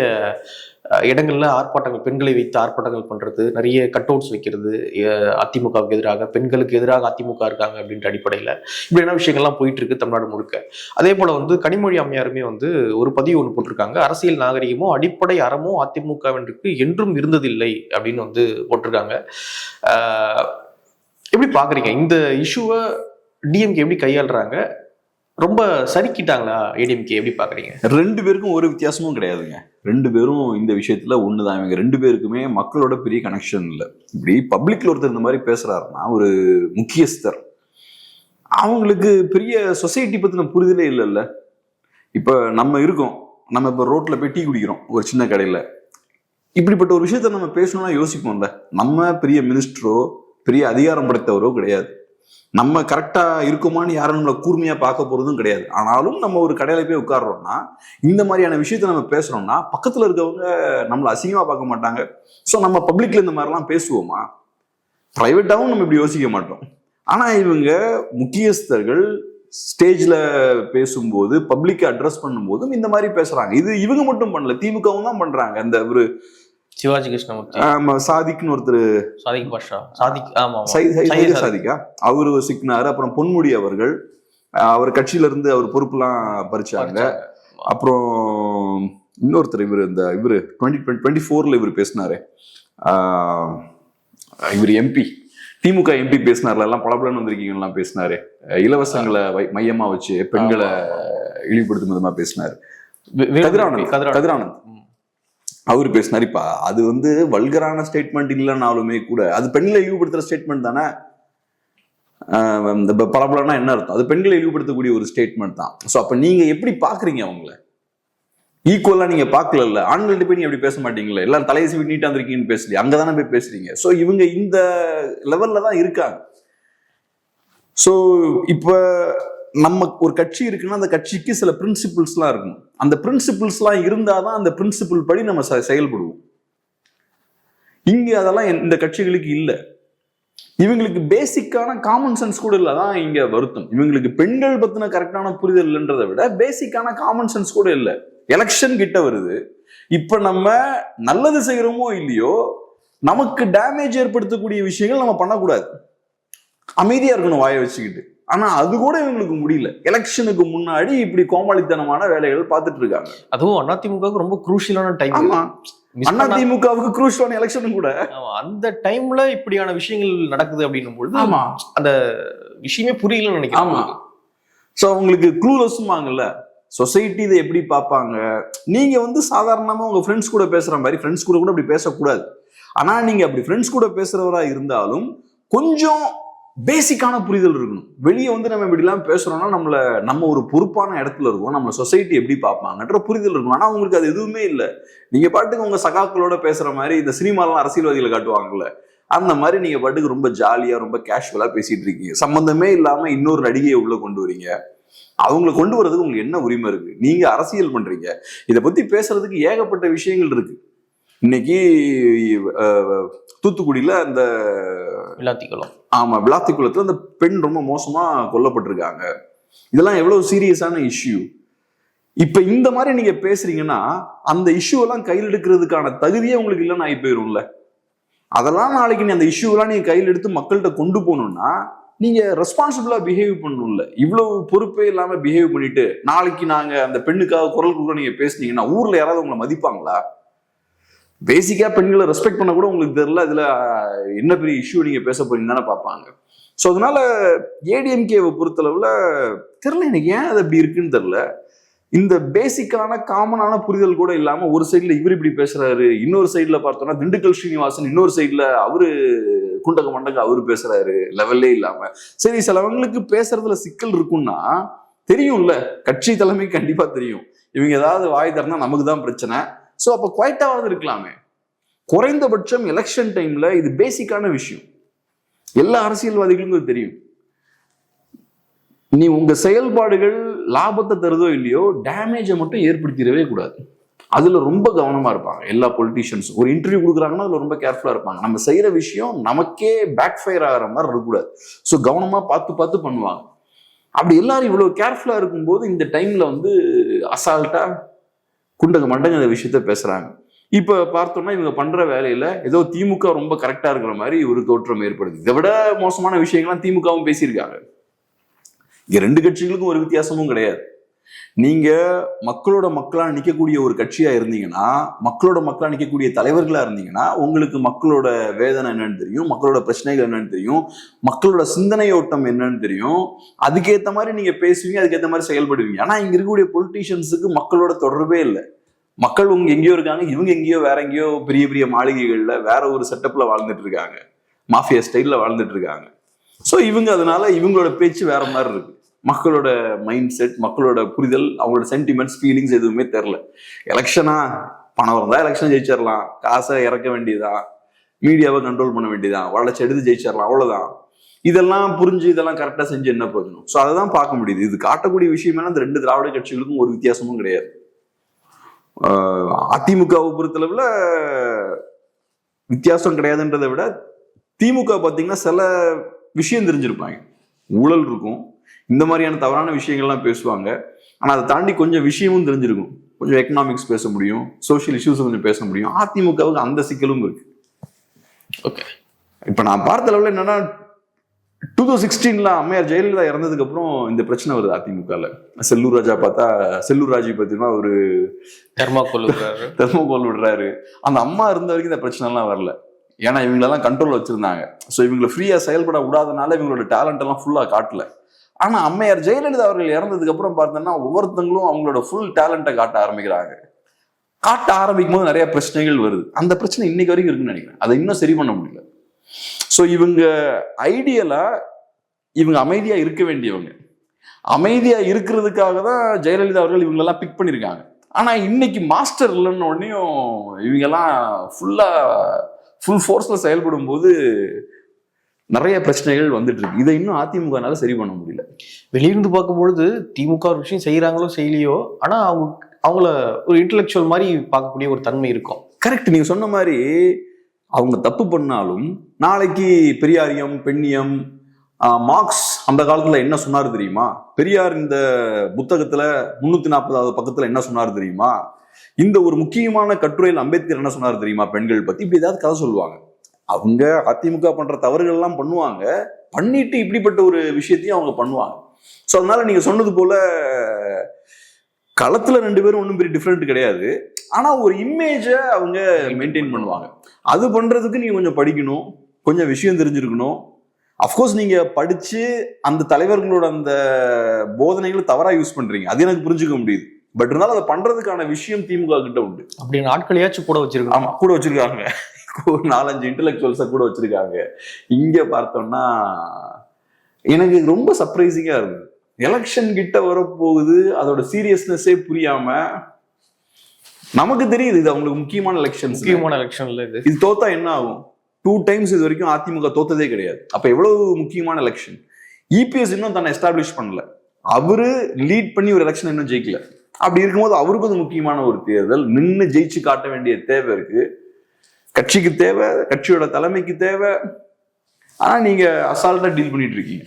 இடங்கள்ல ஆர்ப்பாட்டங்கள், பெண்களை வைத்து ஆர்ப்பாட்டங்கள் பண்றது, நிறைய கட் அவுட்ஸ் வைக்கிறது, அதிமுகவுக்கு எதிராக, பெண்களுக்கு எதிராக அதிமுக இருக்காங்க அப்படின்ற அடிப்படையில இப்படியான விஷயங்கள்லாம் போயிட்டு இருக்கு தமிழ்நாடு முழுக்க. அதே போல வந்து கனிமொழி அம்மையாருமே வந்து ஒரு பதிவு ஒன்று போட்டிருக்காங்க, அரசியல் நாகரிகமோ அடிப்படை அறமோ அதிமுகவிற்கு என்றும் இருந்ததில்லை அப்படின்னு வந்து போட்டிருக்காங்க. எப்படி பாக்குறீங்க இந்த இஷ்யூவை? டிஎம்கே எப்படி கையாளுறாங்க? ரொம்ப சரிக்கிட்டாங்களா ஏடிஎம்கே? எப்படி பாக்குறீங்க? ரெண்டு பேருக்கும் ஒரு வித்தியாசமும் கிடையாதுங்க. ரெண்டு பேரும் இந்த விஷயத்துல ஒண்ணுதான். இவங்க ரெண்டு பேருக்குமே மக்களோட பெரிய கனெக்ஷன் இல்லை. இப்படி பப்ளிக்ல ஒருத்தர் இந்த மாதிரி பேசுறாருன்னா ஒரு முக்கியஸ்தர், அவங்களுக்கு பெரிய சொசைட்டி பத்தின புரிதலே இல்லைல்ல. இப்ப நம்ம இருக்கோம், நம்ம இப்ப ரோட்ல போய் டீ குடிக்கிறோம் ஒரு சின்ன கடையில, இப்படிப்பட்ட ஒரு விஷயத்த நம்ம பேசணும்னா யோசிப்போம்ல. நம்ம பெரிய மினிஸ்டரோ பெரிய அதிகாரம் படைத்தவரோ கிடையாது, நம்ம கரெக்டா இருக்குமான்னு யாரும் நம்மளை கூர்மையா பார்க்க போறதும் கிடையாது. ஆனாலும் நம்ம ஒரு கடையில போய் உட்கார்றோம்னா இந்த மாதிரியான விஷயத்த நம்ம பேசுறோம்னா பக்கத்துல இருக்கவங்க நம்மளை அசிங்கமா பார்க்க மாட்டாங்க. ஸோ நம்ம பப்ளிக்ல இந்த மாதிரிலாம் பேசுவோமா? பிரைவேட்டாவும் நம்ம இப்படி யோசிக்க மாட்டோம். ஆனா இவங்க முக்கியஸ்தர்கள் ஸ்டேஜ்ல பேசும்போது, பப்ளிக் அட்ரஸ் பண்ணும்போதும் இந்த மாதிரி பேசுறாங்க. இது இவங்க மட்டும் பண்ணல, திமுகவும் தான் பண்றாங்க. இந்த ஒரு சிவாஜி கிருஷ்ணமூர்த்தி, சாதிக்னு ஒருத்தர், சாதிக் பாஷா, சாதிக், ஆமா சாதிக்கா, அவரு சிக்னாரு. அப்புறம் பொன்முடி அவர்கள், அவர் கட்சியில இருந்து அவர் பொறுப்புலாம் பறிச்சாங்க. அப்புறம் இன்னொருத்தர் இவரு 2024 இவர் பேசினாரு, இவர் எம்பி, திமுக எம்பி பேசினார்ல, எல்லாம் பலபலன்னு வந்திருக்கீங்கலாம் பேசினாரு, இலவசங்களை மையமா வச்சு பெண்களை இழிவுபடுத்தும் விதமா பேசினாரு. கதிரானந்த் அவரு பேசினார். இப்ப அது வந்து வல்கரான ஸ்டேட்மெண்ட் இல்லைனாலுமே கூட அது பெண்களை இழிவுபடுத்துற ஸ்டேட்மெண்ட் தானே. பலபலன்னா என்ன அர்த்தம்? அது பெண்களை இழிவுபடுத்தக்கூடிய ஒரு ஸ்டேட்மெண்ட் தான். ஸோ அப்ப நீங்க எப்படி பாக்குறீங்க அவங்கள? ஈக்குவலா நீங்க பாக்கல. ஆண்கள்ட்ட போய் நீங்க அப்படி பேச மாட்டீங்களா? எல்லாரும் தலையை சீவி நீட்டா இருந்திருக்கீங்கன்னு பேசலையே, அங்கதானே போய் பேசுறீங்க. ஸோ இவங்க இந்த லெவல்ல தான் இருக்காங்க. ஸோ இப்ப நம்ம ஒரு கட்சி இருக்குன்னா அந்த கட்சிக்கு சில பிரின்சிபிள்ஸ்லாம் இருக்கணும். அந்த பிரின்சிபிள்ஸ்லாம் இருந்தாதான் அந்த பிரின்சிபிள் படி நம்ம செயல்படுவோம். இங்க அதெல்லாம் இந்த கட்சிகளுக்கு இல்லை. இவங்களுக்கு பேசிக்கான காமன் சென்ஸ் கூட இல்லதான் இங்க வருத்தம். இவங்களுக்கு பெண்கள் பத்தின கரெக்டான புரிதல் இல்லைன்றதை விட பேசிக்கான காமன் சென்ஸ் கூட இல்லை. எலெக்ஷன் கிட்ட வருது, இப்ப நம்ம நல்லது செய்யறோமோ இல்லையோ நமக்கு டேமேஜ் ஏற்படுத்தக்கூடிய விஷயங்கள் நம்ம பண்ணக்கூடாது, அமைதியா இருக்கணும் வாயை வச்சுக்கிட்டு. ஆனா அது கூட இவங்களுக்கு முடியல. எலெக்ஷனுக்கு முன்னாடி இப்படி கோமாளித்தனமான வேலைகள் பார்த்துட்டு இருக்காங்க. அதுவும் அதிமுகவுக்கு ரொம்ப குரூஷியலான டைம். அதிமுகவுக்கு குரூஷியலான எலெக்ஷனும் கூட. அந்த டைம்ல இப்படியான விஷயங்கள் நடக்குது அப்படின்னும் பொழுது அந்த விஷயமே புரியலன்னு நினைக்கிறேன். சோ அவங்களுக்கு க்ளூலெஸ்ஸுமாங்கல்ல. சொசைட்டி இதை எப்படி பார்ப்பாங்க? நீங்க வந்து சாதாரணமா உங்க ஃப்ரெண்ட்ஸ் கூட பேசுற மாதிரி ஃப்ரெண்ட்ஸ் கூட அப்படி பேசக்கூடாது. ஆனா நீங்க அப்படி ஃப்ரெண்ட்ஸ் கூட பேசுறவரா இருந்தாலும் கொஞ்சம் பேசிக்கான புரிதல் இருக்கணும். வெளியே வந்து நம்ம இப்படிலாம் பேசுறோம்னா நம்ம ஒரு பொறுப்பான இடத்துல இருக்கோம், நம்ம சொசைட்டி எப்படி பார்ப்பாங்கன்ற புரிதல் இருக்கணும். ஆனா உங்களுக்கு அது எதுவுமே இல்லை. நீங்க பாட்டுக்கு உங்க சகாக்களோட பேசுற மாதிரி இந்த சினிமாலாம் அரசியல்வாதிகளை காட்டுவாங்கல்ல, அந்த மாதிரி நீங்க பாட்டுக்கு ரொம்ப ஜாலியா ரொம்ப கேஷுவலா பேசிட்டு இருக்கீங்க. சம்பந்தமே இல்லாம இன்னொரு நடிகையை உள்ள கொண்டு வரீங்க. அவங்களை கொண்டு வர்றதுக்கு உங்களுக்கு என்ன உரிமை இருக்கு? நீங்க அரசியல் பண்றீங்க. இதை பத்தி பேசுறதுக்கு ஏகப்பட்ட விஷயங்கள் இருக்கு. இன்னைக்கு தூத்துக்குடியில அந்த விளாத்திக்குளம், ஆமா விளாத்திக்குளத்துல அந்த பெண் ரொம்ப மோசமா கொல்லப்பட்டிருக்காங்க. இதெல்லாம் எவ்வளவு சீரியஸான இஷ்யூ. இப்ப இந்த மாதிரி நீங்க பேசுறீங்கன்னா அந்த இஷ்யூ எல்லாம் கையில் எடுக்கிறதுக்கான தகுதியே உங்களுக்கு இல்லைன்னு ஆகி போயிரும்ல. அதெல்லாம் நாளைக்கு நீ அந்த இஷ்யூ எல்லாம் நீங்க கையில் எடுத்து மக்கள்கிட்ட கொண்டு போகணும்னா நீங்க ரெஸ்பான்சிபிளா பிஹேவ் பண்ணணும்ல. இவ்வளவு பொறுப்பே இல்லாம பிஹேவ் பண்ணிட்டு நாளைக்கு நாங்க அந்த பெண்ணுக்காக குரல் கொடுக்க நீங்க பேசுனீங்கன்னா ஊர்ல யாராவது உங்களை மதிப்பாங்களா? பேசிக்கா பெண்களை ரெஸ்பெக்ட் பண்ண கூட உங்களுக்கு தெரியல, இதுல என்ன பெரிய இஷ்யூ நீங்க பேச போறீங்கன்னு தானே பார்ப்பாங்க. ஸோ அதனால ஏடிஎம்கேவை பொறுத்தளவுல தெரியல, எனக்கு ஏன் அது அப்படி இருக்குன்னு தெரியல. இந்த பேசிக்கான காமனான புரிதல் கூட இல்லாம ஒரு சைட்ல இவர் இப்படி பேசுறாரு, இன்னொரு சைட்ல பார்த்தோம்னா திண்டுக்கல் ஸ்ரீனிவாசன், இன்னொரு சைட்ல அவரு குண்டக மண்டக அவரு பேசுறாரு, லெவல்லே இல்லாம. சரி, சிலவங்களுக்கு பேசுறதுல சிக்கல் இருக்கும்னா தெரியும்ல, கட்சி தலைமை கண்டிப்பா தெரியும் இவங்க ஏதாவது வாய் தரனா நமக்கு தான் பிரச்சனை. ஸோ அப்போ குவைட்டாவது இருக்கலாமே. குறைந்தபட்சம் எலெக்ஷன் டைம்ல இது பேசிக்கான விஷயம், எல்லா அரசியல்வாதிகளுக்கும் தெரியும். நீ உங்க செயல்பாடுகள் லாபத்தை தருதோ இல்லையோ டேமேஜை மட்டும் ஏற்படுத்திடவே கூடாது. அதுல ரொம்ப கவனமா இருப்பாங்க எல்லா பொலிட்டீஷியன்ஸும். ஒரு இன்டர்வியூ கொடுக்குறாங்கன்னா அதுல ரொம்ப கேர்ஃபுல்லா இருப்பாங்க. நம்ம செய்யற விஷயம் நமக்கே பேக் ஃபயர் ஆகிற மாதிரி இருக்கக்கூடாது. ஸோ கவனமா பார்த்து பார்த்து பண்ணுவாங்க. அப்படி எல்லாரும் இவ்வளவு கேர்ஃபுல்லா இருக்கும்போது இந்த டைம்ல வந்து அசால்ட்டா குண்டக மண்டங்க இந்த விஷயத்த பேசுறாங்க. இப்ப பார்த்தோம்னா இவங்க பண்ற வேலையில ஏதோ திமுக ரொம்ப கரெக்டா இருக்கிற மாதிரி ஒரு தோற்றம் ஏற்படுது. இதை விட மோசமான விஷயங்கள்லாம் திமுகவும் பேசியிருக்காங்க. இங்க ரெண்டு கட்சிகளுக்கும் ஒரு வித்தியாசமும் கிடையாது. நீங்க மக்களோட மக்களா நிற்கக்கூடிய ஒரு கட்சியா இருந்தீங்கன்னா, மக்களோட மக்களா நிற்கக்கூடிய தலைவர்களா இருந்தீங்கன்னா உங்களுக்கு மக்களோட வேதனை என்னன்னு தெரியும், மக்களோட பிரச்சனைகள் என்னன்னு தெரியும், மக்களோட சிந்தனையோட்டம் என்னன்னு தெரியும். அதுக்கேற்ற மாதிரி நீங்க பேசுவீங்க, அதுக்கேற்ற மாதிரி செயல்படுவீங்க. ஆனா இங்க இருக்கக்கூடிய பொலிட்டீஷியன்ஸுக்கு மக்களோட தொடர்பே இல்லை. மக்கள் உங்க எங்கேயோ இருக்காங்க, இவங்க எங்கேயோ வேற எங்கேயோ பெரிய பெரிய மாளிகைகள்ல வேற ஒரு செட்டப்ல வாழ்ந்துட்டு இருக்காங்க, மாஃபியா ஸ்டைல்ல வாழ்ந்துட்டு இருக்காங்க. ஸோ இவங்க அதனால இவங்களோட பேச்சு வேற மாதிரி இருக்கு. மக்களோட மைண்ட் செட், மக்களோட புரிதல், அவங்களோட சென்டிமெண்ட்ஸ், ஃபீலிங்ஸ் எதுவுமே தெரில. எலெக்ஷனா பணம் இருந்தா எலெக்ஷன் ஜெயிச்சிடலாம், காசை இறக்க வேண்டியதான், மீடியாவை கண்ட்ரோல் பண்ண வேண்டியதான், வளர்ச்சி எடுத்து ஜெயிச்சிடலாம், அவ்வளவுதான். இதெல்லாம் புரிஞ்சு இதெல்லாம் கரெக்டா செஞ்சு என்ன போகணும்? ஸோ அதை தான் பார்க்க முடியுது. இது காட்டக்கூடிய விஷயம் அந்த ரெண்டு திராவிட கட்சிகளுக்கும் ஒரு வித்தியாசமும் கிடையாது. அதிமுகவை பொறுத்தளவுல வித்தியாசம் கிடையாதுன்றதை விட திமுக பார்த்தீங்கன்னா சில விஷயம் தெரிஞ்சிருப்பாங்க. ஊழல் இருக்கும், இந்த மாதிரியான தவறான விஷயங்கள்லாம் பேசுவாங்க. ஆனா அதை தாண்டி கொஞ்சம் விஷயமும் தெரிஞ்சிருக்கும். கொஞ்சம் எக்கனாமிக்ஸ் பேச முடியும், சோசியல் இஷ்யூஸ் கொஞ்சம் பேச முடியும். அதிமுகவுக்கு அந்த சிக்கலும் இருக்கு. ஓகே, இப்ப நான் பார்த்த அளவுல என்னன்னா 2016 அம்மையார் ஜெயலலிதா இறந்ததுக்கு அப்புறம் இந்த பிரச்சனை வருது அதிமுகல. செல்லூர் ராஜா பார்த்தா, செல்லூர் ராஜி பார்த்தீங்கன்னா ஒரு தெர்மோகோல் விடுறாரு. அந்த அம்மா இருந்த வரைக்கும் இந்த பிரச்சனை எல்லாம் வரல. ஏன்னா இவங்களெல்லாம் கண்ட்ரோல் வச்சிருந்தாங்க. ஸோ இவங்களை ஃப்ரீயா செயல்பட விடாதனால இவங்களோட டேலண்ட் எல்லாம் ஃபுல்லா காட்டல. ஆனா அம்மையார் ஜெயலலிதா அவர்கள் இறந்ததுக்கு அப்புறம் பார்த்தோம்னா ஒவ்வொருத்தங்களும் அவங்களோட ஃபுல் டேலண்ட்டை காட்ட ஆரம்பிக்கிறாங்க. காட்ட ஆரம்பிக்கும் போது நிறைய பிரச்சனைகள் வருது. அந்த பிரச்சனை இன்னைக்கு வரைக்கும் இருக்குன்னு நினைக்கிறேன். அதை இன்னும் சரி பண்ண முடியல. ஸோ இவங்க ஐடியலா இவங்க அமைதியா இருக்க வேண்டியவங்க, அமைதியா இருக்கிறதுக்காக தான் ஜெயலலிதா அவர்கள் இவங்களெல்லாம் பிக் பண்ணியிருக்காங்க. ஆனா இன்னைக்கு மாஸ்டர் இல்லைன்னு உடனேயும் இவங்கெல்லாம் ஃபுல் ஃபோர்ஸ்ல செயல்படும் போது நிறைய பிரச்சனைகள் வந்துட்டு இருக்கு. இதை இன்னும் அதிமுகனால சரி பண்ண முடியல. வெளியிருந்து பார்க்கும்பொழுது திமுக ஒரு விஷயம் செய்யறாங்களோ செய்யலையோ, ஆனா அவங்கள ஒரு இன்டெலெக்சுவல் மாதிரி பார்க்கக்கூடிய ஒரு தன்மை இருக்கும். கரெக்ட், நீங்க சொன்ன மாதிரி அவங்க தப்பு பண்ணாலும் நாளைக்கு பெரியாரியம், பெண்ணியம், மார்க்ஸ் அந்த காலத்துல என்ன சொன்னாரு தெரியுமா? பெரியார் இந்த புத்தகத்துல 340வது பக்கத்துல என்ன சொன்னாரு தெரியுமா? இந்த ஒரு முக்கியமான கட்டுரையில் அம்பேத்கர் என்ன சொன்னாரு தெரியுமா பெண்கள் பத்தி? இப்படி ஏதாவது கதை சொல்லுவாங்க. அவங்க அதிமுக பண்ற தவறுகள் எல்லாம் பண்ணுவாங்க, பண்ணிட்டு இப்படிப்பட்ட ஒரு விஷயத்தையும் அவங்க பண்ணுவாங்க. ஸோ அதனால நீங்க சொன்னது போல களத்துல ரெண்டு பேரும் ஒன்றும் பெரிய டிஃப்ரெண்ட் கிடையாது. ஆனா ஒரு இமேஜை அவங்க மெயின்டைன் பண்ணுவாங்க. அது பண்றதுக்கு நீங்க கொஞ்சம் படிக்கணும், கொஞ்சம் விஷயம் தெரிஞ்சிருக்கணும். அஃப்கோர்ஸ் நீங்க படிச்சு அந்த தலைவர்களோட அந்த போதனைகளை தவறா யூஸ் பண்றீங்க, அது எனக்கு புரிஞ்சுக்க முடியுது. பட் இருந்தாலும் அதை பண்றதுக்கான விஷயம் திமுக கிட்ட உண்டு. அப்படின்னு ஆட்களையாச்சும் கூட வச்சிருக்காங்க. ஆமா, கூட வச்சிருக்காங்க. ஒரு 4-5 இன்டெலெக்சுவல்ஸை கூட வச்சிருக்காங்க. இங்க பார்த்தோம்னா எனக்கு ரொம்ப சர்ப்ரைசிங்கா இருந்தது. எலெக்ஷன் கிட்ட வரப்போகுது, அதோட சீரியஸ்னஸே புரியாம, நமக்கு தெரியுது இது அவங்களுக்கு முக்கியமான எலெக்ஷன்ல இது தோத்தா என்ன ஆகும். 2 times இது வரைக்கும் அதிமுக தோத்ததே கிடையாது. அப்ப எவ்வளவு முக்கியமான எலெக்ஷன். இபிஎஸ் இன்னும் தன்னை எஸ்டாப்ளிஷ் பண்ணல, அவரு லீட் பண்ணி ஒரு எலெக்ஷன் இன்னும் ஜெயிக்கல. அப்படி இருக்கும்போது அவருக்கு அது முக்கியமான ஒரு தேர்தல், நின்று ஜெயிச்சு காட்ட வேண்டிய தேவை இருக்கு. கட்சிக்கு தேவை, கட்சியோட தலைமைக்கு தேவை. ஆனா நீங்க அசால்ட்டா டீல் பண்ணிட்டு இருக்கீங்க.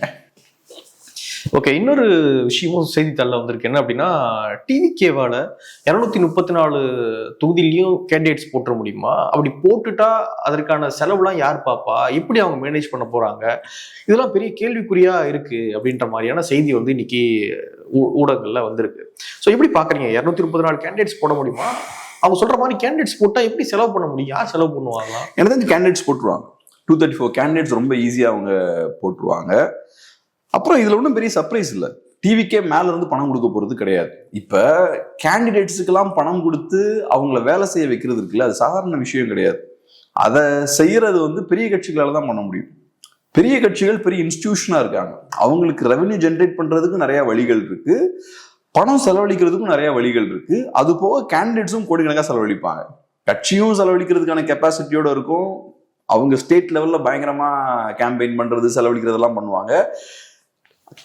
ஓகே, இன்னொரு விஷயமும் செய்தித்தாளில் வந்திருக்கு. என்ன அப்படின்னா, டிவிகேவால 234 தொகுதியிலையும் கேண்டிடேட்ஸ் போட்டுற முடியுமா? அப்படி போட்டுட்டா அதற்கான செலவுலாம் யார் பாப்பா? எப்படி அவங்க மேனேஜ் பண்ண போறாங்க? இதெல்லாம் பெரிய கேள்விக்குறியா இருக்கு அப்படின்ற மாதிரியான செய்தி வந்து இன்னைக்கு ஊடகங்கள்ல வந்திருக்கு. ஸோ எப்படி பாக்குறீங்க? 234 கேண்டிடேட்ஸ் போட முடியுமா? அவங்க சொல்ற மாதிரி கேண்டிடேட்ஸ் போட்டா எப்படி செலவு பண்ண முடியும்? யார் செலவு பண்ணுவாங்க? எனக்கு தெரிஞ்சு கேண்டிடேட்ஸ் போட்டுருவாங்க. 234 கேண்டிடேட்ஸ் ரொம்ப ஈஸியா அவங்க போட்டுருவாங்க. அப்புறம் இதுல ஒன்றும் பெரிய சர்ப்ரைஸ் இல்லை. டிவிக்கே மேல இருந்து பணம் கொடுக்க போறது கிடையாது. இப்ப கேண்டிடேட்ஸுக்கெல்லாம் பணம் கொடுத்து அவங்கள வேலை செய்ய வைக்கிறது இருக்குல்ல, அது சாதாரண விஷயம் கிடையாது. அதை செய்யறது வந்து பெரிய கட்சிகளால தான் பண்ண முடியும். பெரிய கட்சிகள் பெரிய இன்ஸ்டிடியூஷனா இருக்காங்க, அவங்களுக்கு ரெவென்யூ ஜென்ரேட் பண்றதுக்கு நிறைய வழிகள் இருக்கு, பணம் செலவழிக்கிறதுக்கும் நிறைய வழிகள் இருக்கு. அது போக கேண்டிடேட்ஸும் கோடிக்கணக்காக செலவழிப்பாங்க. கட்சியும் செலவழிக்கிறதுக்கான கெப்பாசிட்டியோட இருக்கும். அவங்க ஸ்டேட் லெவல்ல பயங்கரமா கேம்பெயின் பண்றது, செலவழிக்கிறதெல்லாம் பண்ணுவாங்க.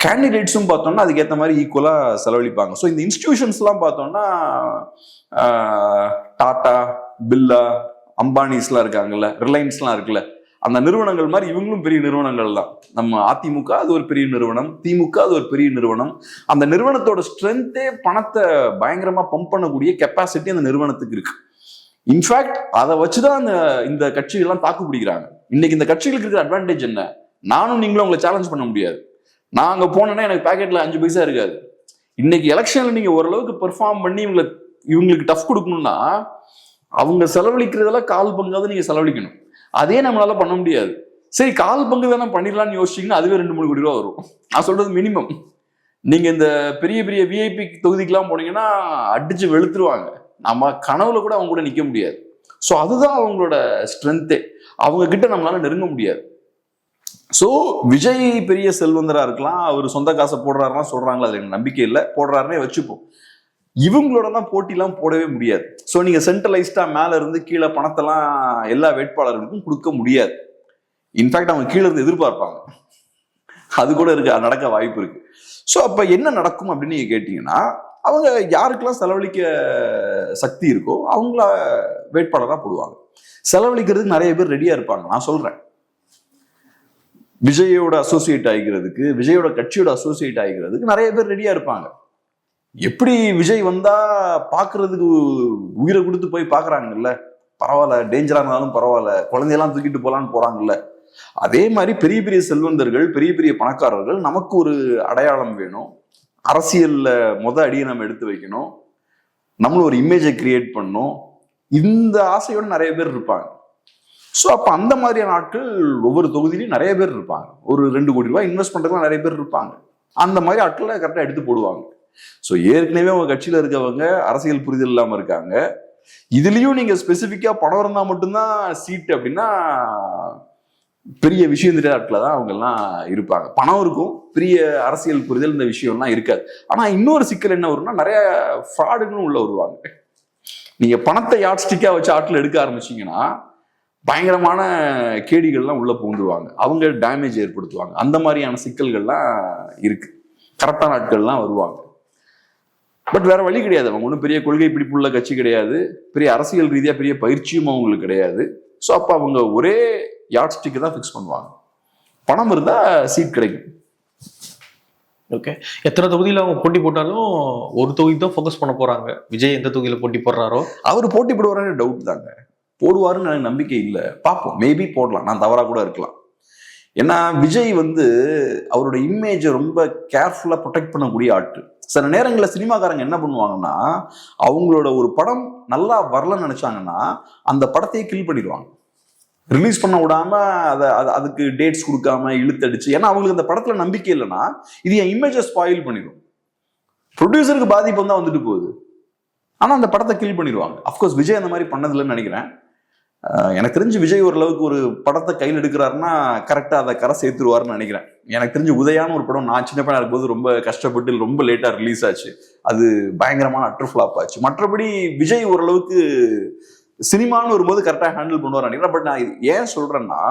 கேண்டிடேட்ஸும் பார்த்தோம்னா அதுக்கேற்ற மாதிரி ஈக்குவலா செலவழிப்பாங்க. ஸோ இந்த இன்ஸ்டிடியூஷன்ஸ்லாம் பார்த்தோம்னா டாடா, பில்லா, அம்பானிஸ்லாம் இருக்காங்கல்ல, ரிலையன்ஸ்லாம் இருக்குல்ல, அந்த நிறுவனங்கள் மாதிரி இவங்களும் பெரிய நிறுவனங்கள் தான். நம்ம அதிமுக அது ஒரு பெரிய நிறுவனம், திமுக அது ஒரு பெரிய நிறுவனம். அந்த நிறுவனத்தோட ஸ்ட்ரென்த்தே பணத்தை பயங்கரமா பம்ப் பண்ணக்கூடிய கெப்பாசிட்டி அந்த நிறுவனத்துக்கு இருக்கு. இன்ஃபேக்ட் அதை வச்சுதான் இந்த கட்சிகள்லாம் தாக்கு பிடிக்கிறாங்க. இன்னைக்கு இந்த கட்சிகளுக்கு இருக்கிற அட்வான்டேஜ் என்ன? நானும் நீங்களும் உங்களை சேலஞ்ச் பண்ண முடியாது. நான் அங்க போனேன்னா எனக்கு பேக்கெட்ல 5 பைசா இருக்காது. இன்னைக்கு எலெக்ஷன்ல நீங்க ஓரளவுக்கு பெர்ஃபார்ம் பண்ணி இவங்களுக்கு டஃப் கொடுக்கணும்னா அவங்க செலவழிக்கிறதெல்லாம் கால் பங்காவது நீங்க செலவழிக்கணும். அதே நம்மளால பண்ண முடியாது. சரி, கால் பங்கு தானே பண்ணிடலாம்னு யோசிச்சீங்கன்னா அதுவே 2-3 கோடி ரூபா வரும். நான் சொல்றது மினிமம். நீங்க இந்த பெரிய பெரிய விஐபி தொகுதிக்கெல்லாம் போனீங்கன்னா அடிச்சு வெளுத்துருவாங்க. நம்ம கனவுல கூட அவங்க கூட நிக்க முடியாது. ஸோ அதுதான் அவங்களோட ஸ்ட்ரென்த்தே. அவங்க கிட்ட நம்மளால நெருங்க முடியாது. ஸோ விஜய் பெரிய செல்வந்தரா இருக்கலாம், அவர் சொந்த காசை போடுறாருலாம் சொல்றாங்களா, அது எனக்கு நம்பிக்கை இல்லை. போடுறாருன்னே வச்சுப்போம். இவங்களோட தான் போட்டிலாம் போடவே முடியாது. ஸோ நீங்க சென்ட்ரலைஸ்டா மேல இருந்து கீழே பணத்தெல்லாம் எல்லா வேட்பாளர்களுக்கும் கொடுக்க முடியாது. இன்ஃபேக்ட் அவங்க கீழே இருந்து எதிர்பார்ப்பாங்க. அது கூட இருக்கு, அது நடக்க வாய்ப்பு இருக்கு. ஸோ அப்ப என்ன நடக்கும் அப்படின்னு நீங்க கேட்டீங்கன்னா, அவங்க யாருக்கெல்லாம் செலவழிக்க சக்தி இருக்கோ அவங்கள வேட்பாளராக போடுவாங்க. செலவழிக்கிறதுக்கு நிறைய பேர் ரெடியா இருப்பாங்க. நான் சொல்றேன், விஜயோட அசோசியேட் ஆகிக்கிறதுக்கு, விஜயோட கட்சியோட அசோசியேட் ஆகிக்கிறதுக்கு நிறைய பேர் ரெடியா இருப்பாங்க. எப்படி விஜய் வந்தா பாக்குறதுக்கு உயிரை கொடுத்து போய் பாக்குறாங்கல்ல, பரவாயில்ல டேஞ்சரா இருந்தாலும் பரவாயில்ல, குழந்தையெல்லாம் தூக்கிட்டு போலான்னு போறாங்கல்ல, அதே மாதிரி பெரிய பெரிய செல்வந்தர்கள், பெரிய பெரிய பணக்காரர்கள், நமக்கு ஒரு அடையாளம் வேணும், அரசியல்ல அடியை நம்ம எடுத்து வைக்கணும், நம்மளும் ஒரு இமேஜை கிரியேட் பண்ணணும், இந்த ஆசையோட நிறைய பேர் இருப்பாங்க. ஸோ அப்போ அந்த மாதிரியான ஆட்கள் ஒவ்வொரு தொகுதியிலையும் நிறைய பேர் இருப்பாங்க. ஒரு 2 கோடி ரூபாய் இன்வெஸ்ட் பண்றதுலாம் நிறைய பேர் இருப்பாங்க. அந்த மாதிரி ஆட்களை கரெக்டாக எடுத்து போடுவாங்க. ஸோ ஏற்கனவே அவங்க கட்சியில இருக்கவங்க அரசியல் புரிதல் இல்லாம இருக்காங்க. இதுலயும் நீங்க ஸ்பெசிஃபிக்கா பணம் இருந்தா மட்டும்தான் சீட் அப்படின்னா பெரிய விஷயம் தெரியாத ஆட்களை தான் அவங்க எல்லாம் இருப்பாங்க. பணம் இருக்கும், பெரிய அரசியல் புரிதல் இந்த விஷயம்லாம் இருக்காது. ஆனா இன்னொரு சிக்கல் என்ன வரும்னா, நிறைய ஃப்ராடுகளும் உள்ள வருவாங்க. நீங்க பணத்தை யாட்ஸ்டிக்கா வச்சு ஆட்கள் எடுக்க ஆரம்பிச்சீங்கன்னா பயங்கரமான கேடிகள்லாம் உள்ள புகுந்துருவாங்க, அவங்க டேமேஜ் ஏற்படுத்துவாங்க. அந்த மாதிரியான சிக்கல்கள்லாம் இருக்கு. கரெக்டான ஆட்கள்லாம் வருவாங்க. பட் வேற வழி கிடையாது. அவங்க ஒன்றும் பெரிய கொள்கை பிடிப்புள்ள கட்சி கிடையாது, பெரிய அரசியல் ரீதியா பெரிய பயிற்சியும் அவங்களுக்கு கிடையாது. ஸோ அப்போ அவங்க ஒரே யாட்ஸ்டிக்கு தான் ஃபிக்ஸ் பண்ணுவாங்க. பணம் இருந்தா சீட் கிடைக்கும். ஓகே, எத்தனை தொகுதியில் அவங்க போட்டி போட்டாலும் ஒரு தொகுதி தான் ஃபோக்கஸ் பண்ண போறாங்க. விஜய் எந்த தொகுதியில் போட்டி போடுறாரோ அவர் போட்டி போடுவாருன்னு டவுட் தாங்க. போடுவாருன்னு எனக்கு நம்பிக்கை இல்லை. பார்ப்போம், மேபி போடலாம், நான் தவறா கூட இருக்கலாம். ஏன்னா விஜய் அவரோட இமேஜை ரொம்ப கேர்ஃபுல்லா ப்ரொடெக்ட் பண்ணக்கூடிய ஆட்டு. சில நேரங்களில் சினிமாக்காரங்க என்ன பண்ணுவாங்கன்னா, அவங்களோட ஒரு படம் நல்லா வரலன்னு நினைச்சாங்கன்னா அந்த படத்தையே கில் பண்ணிடுவாங்க, ரிலீஸ் பண்ண விடாம அதுக்கு டேட்ஸ் கொடுக்காம இழுத்தடிச்சு. ஏன்னா அவங்களுக்கு அந்த படத்துல நம்பிக்கை இல்லைன்னா இது என் இமேஜை ஸ்பாயில் பண்ணிடும். ப்ரொடியூசருக்கு பாதிப்பு தான் வந்துட்டு போகுது, ஆனா அந்த படத்தை கில் பண்ணிடுவாங்க. அஃப்கோர்ஸ் விஜய் அந்த மாதிரி பண்ணதில்லைன்னு நினைக்கிறேன். எனக்கு தெரிஞ்சு விஜய் ஓரளவுக்கு ஒரு படத்தை கையில் எடுக்கிறாருன்னா கரெக்டா அதை கரை சேர்த்துருவாருன்னு நினைக்கிறேன். எனக்கு தெரிஞ்சு உதயான்னு ஒரு படம் நான் சின்ன பையனா இருக்கும்போது ரொம்ப கஷ்டப்பட்டு ரொம்ப லேட்டா ரிலீஸ் ஆச்சு. அது பயங்கரமான அட்டர் ஃபிளாப் ஆச்சு. மற்றபடி விஜய் ஓரளவுக்கு சினிமான்னு வரும்போது கரெக்டா ஹேண்டில் பண்ணுவார் நினைக்கிறேன். பட் நான் இது ஏன் சொல்றேன்னா,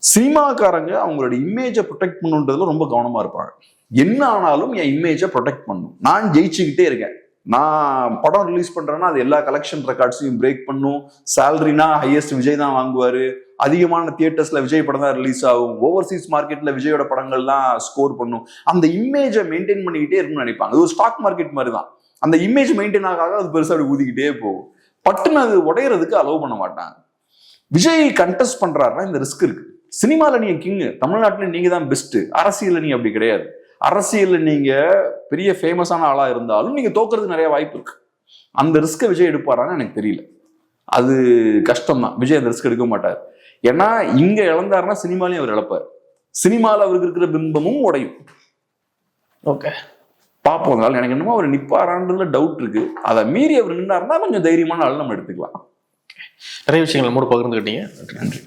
சினிமாக்காரங்க அவங்களோட இமேஜை ப்ரொடெக்ட் பண்ணுன்றதுல ரொம்ப கவனமா இருப்பாங்க. என்ன ஆனாலும் என் இமேஜை ப்ரொடெக்ட் பண்ணும், நான் ஜெயிச்சுக்கிட்டே இருக்கேன், நான் படம் ரிலீஸ் பண்றேன்னா அது எல்லா கலெக்ஷன் ரெக்கார்ட்ஸையும் பிரேக் பண்ணும், சேலரினா ஹையஸ்ட் விஜய் தான் வாங்குவாரு, அதிகமான தியேட்டர்ஸ்ல விஜய் படம் தான் ரிலீஸ் ஆகும், ஓவர்சீஸ் மார்க்கெட்ல விஜயோட படங்கள் தான் ஸ்கோர் பண்ணும், அந்த இமேஜை மெயின்டைன் பண்ணிக்கிட்டே இருக்கும்னு நினைப்பாங்க. அது ஒரு ஸ்டாக் மார்க்கெட் மாதிரி தான். அந்த இமேஜ் மெயின்டைன் ஆக அது பெருசா அப்படி ஊதிக்கிட்டே போகும். பட்டுன்னு அது உடையறதுக்கு அலோவ் பண்ண மாட்டாங்க. விஜய் கண்டெஸ்ட் பண்றாருன்னா இந்த ரிஸ்க் இருக்கு. சினிமால நீங்க கிங்கு, தமிழ்நாட்டுல நீங்க தான் பெஸ்ட், அரசியல்ல நீங்க அப்படி கிடையாது. அரசியல்ல நீங்க பெரிய ஃபேமஸான ஆளா இருந்தாலும் நீங்க தோக்குறதுக்கு நிறைய வாய்ப்பு இருக்கு. அந்த ரிஸ்கை விஜய் எடுப்பாரான்னு எனக்கு தெரியல. அது கஷ்டம் தான். விஜய் அந்த ரிஸ்க் எடுக்க மாட்டார். ஏன்னா இங்க இழந்தாருன்னா சினிமாலையும் அவர் இழப்பார். சினிமால அவருக்கு இருக்கிற பிம்பமும் உடையும். ஓகே, பார்ப்போம். அதனால எனக்கு என்னமோ அவர் நிப்பாரான்றதுல டவுட் இருக்கு. அதை மீறி அவர் நின்னாருன்னா கொஞ்சம் தைரியமான ஆள் நம்ம எடுத்துக்கலாம். நிறைய விஷயங்கள் நம்மோடு பகிர்ந்துக்கிட்டீங்க. நன்றி.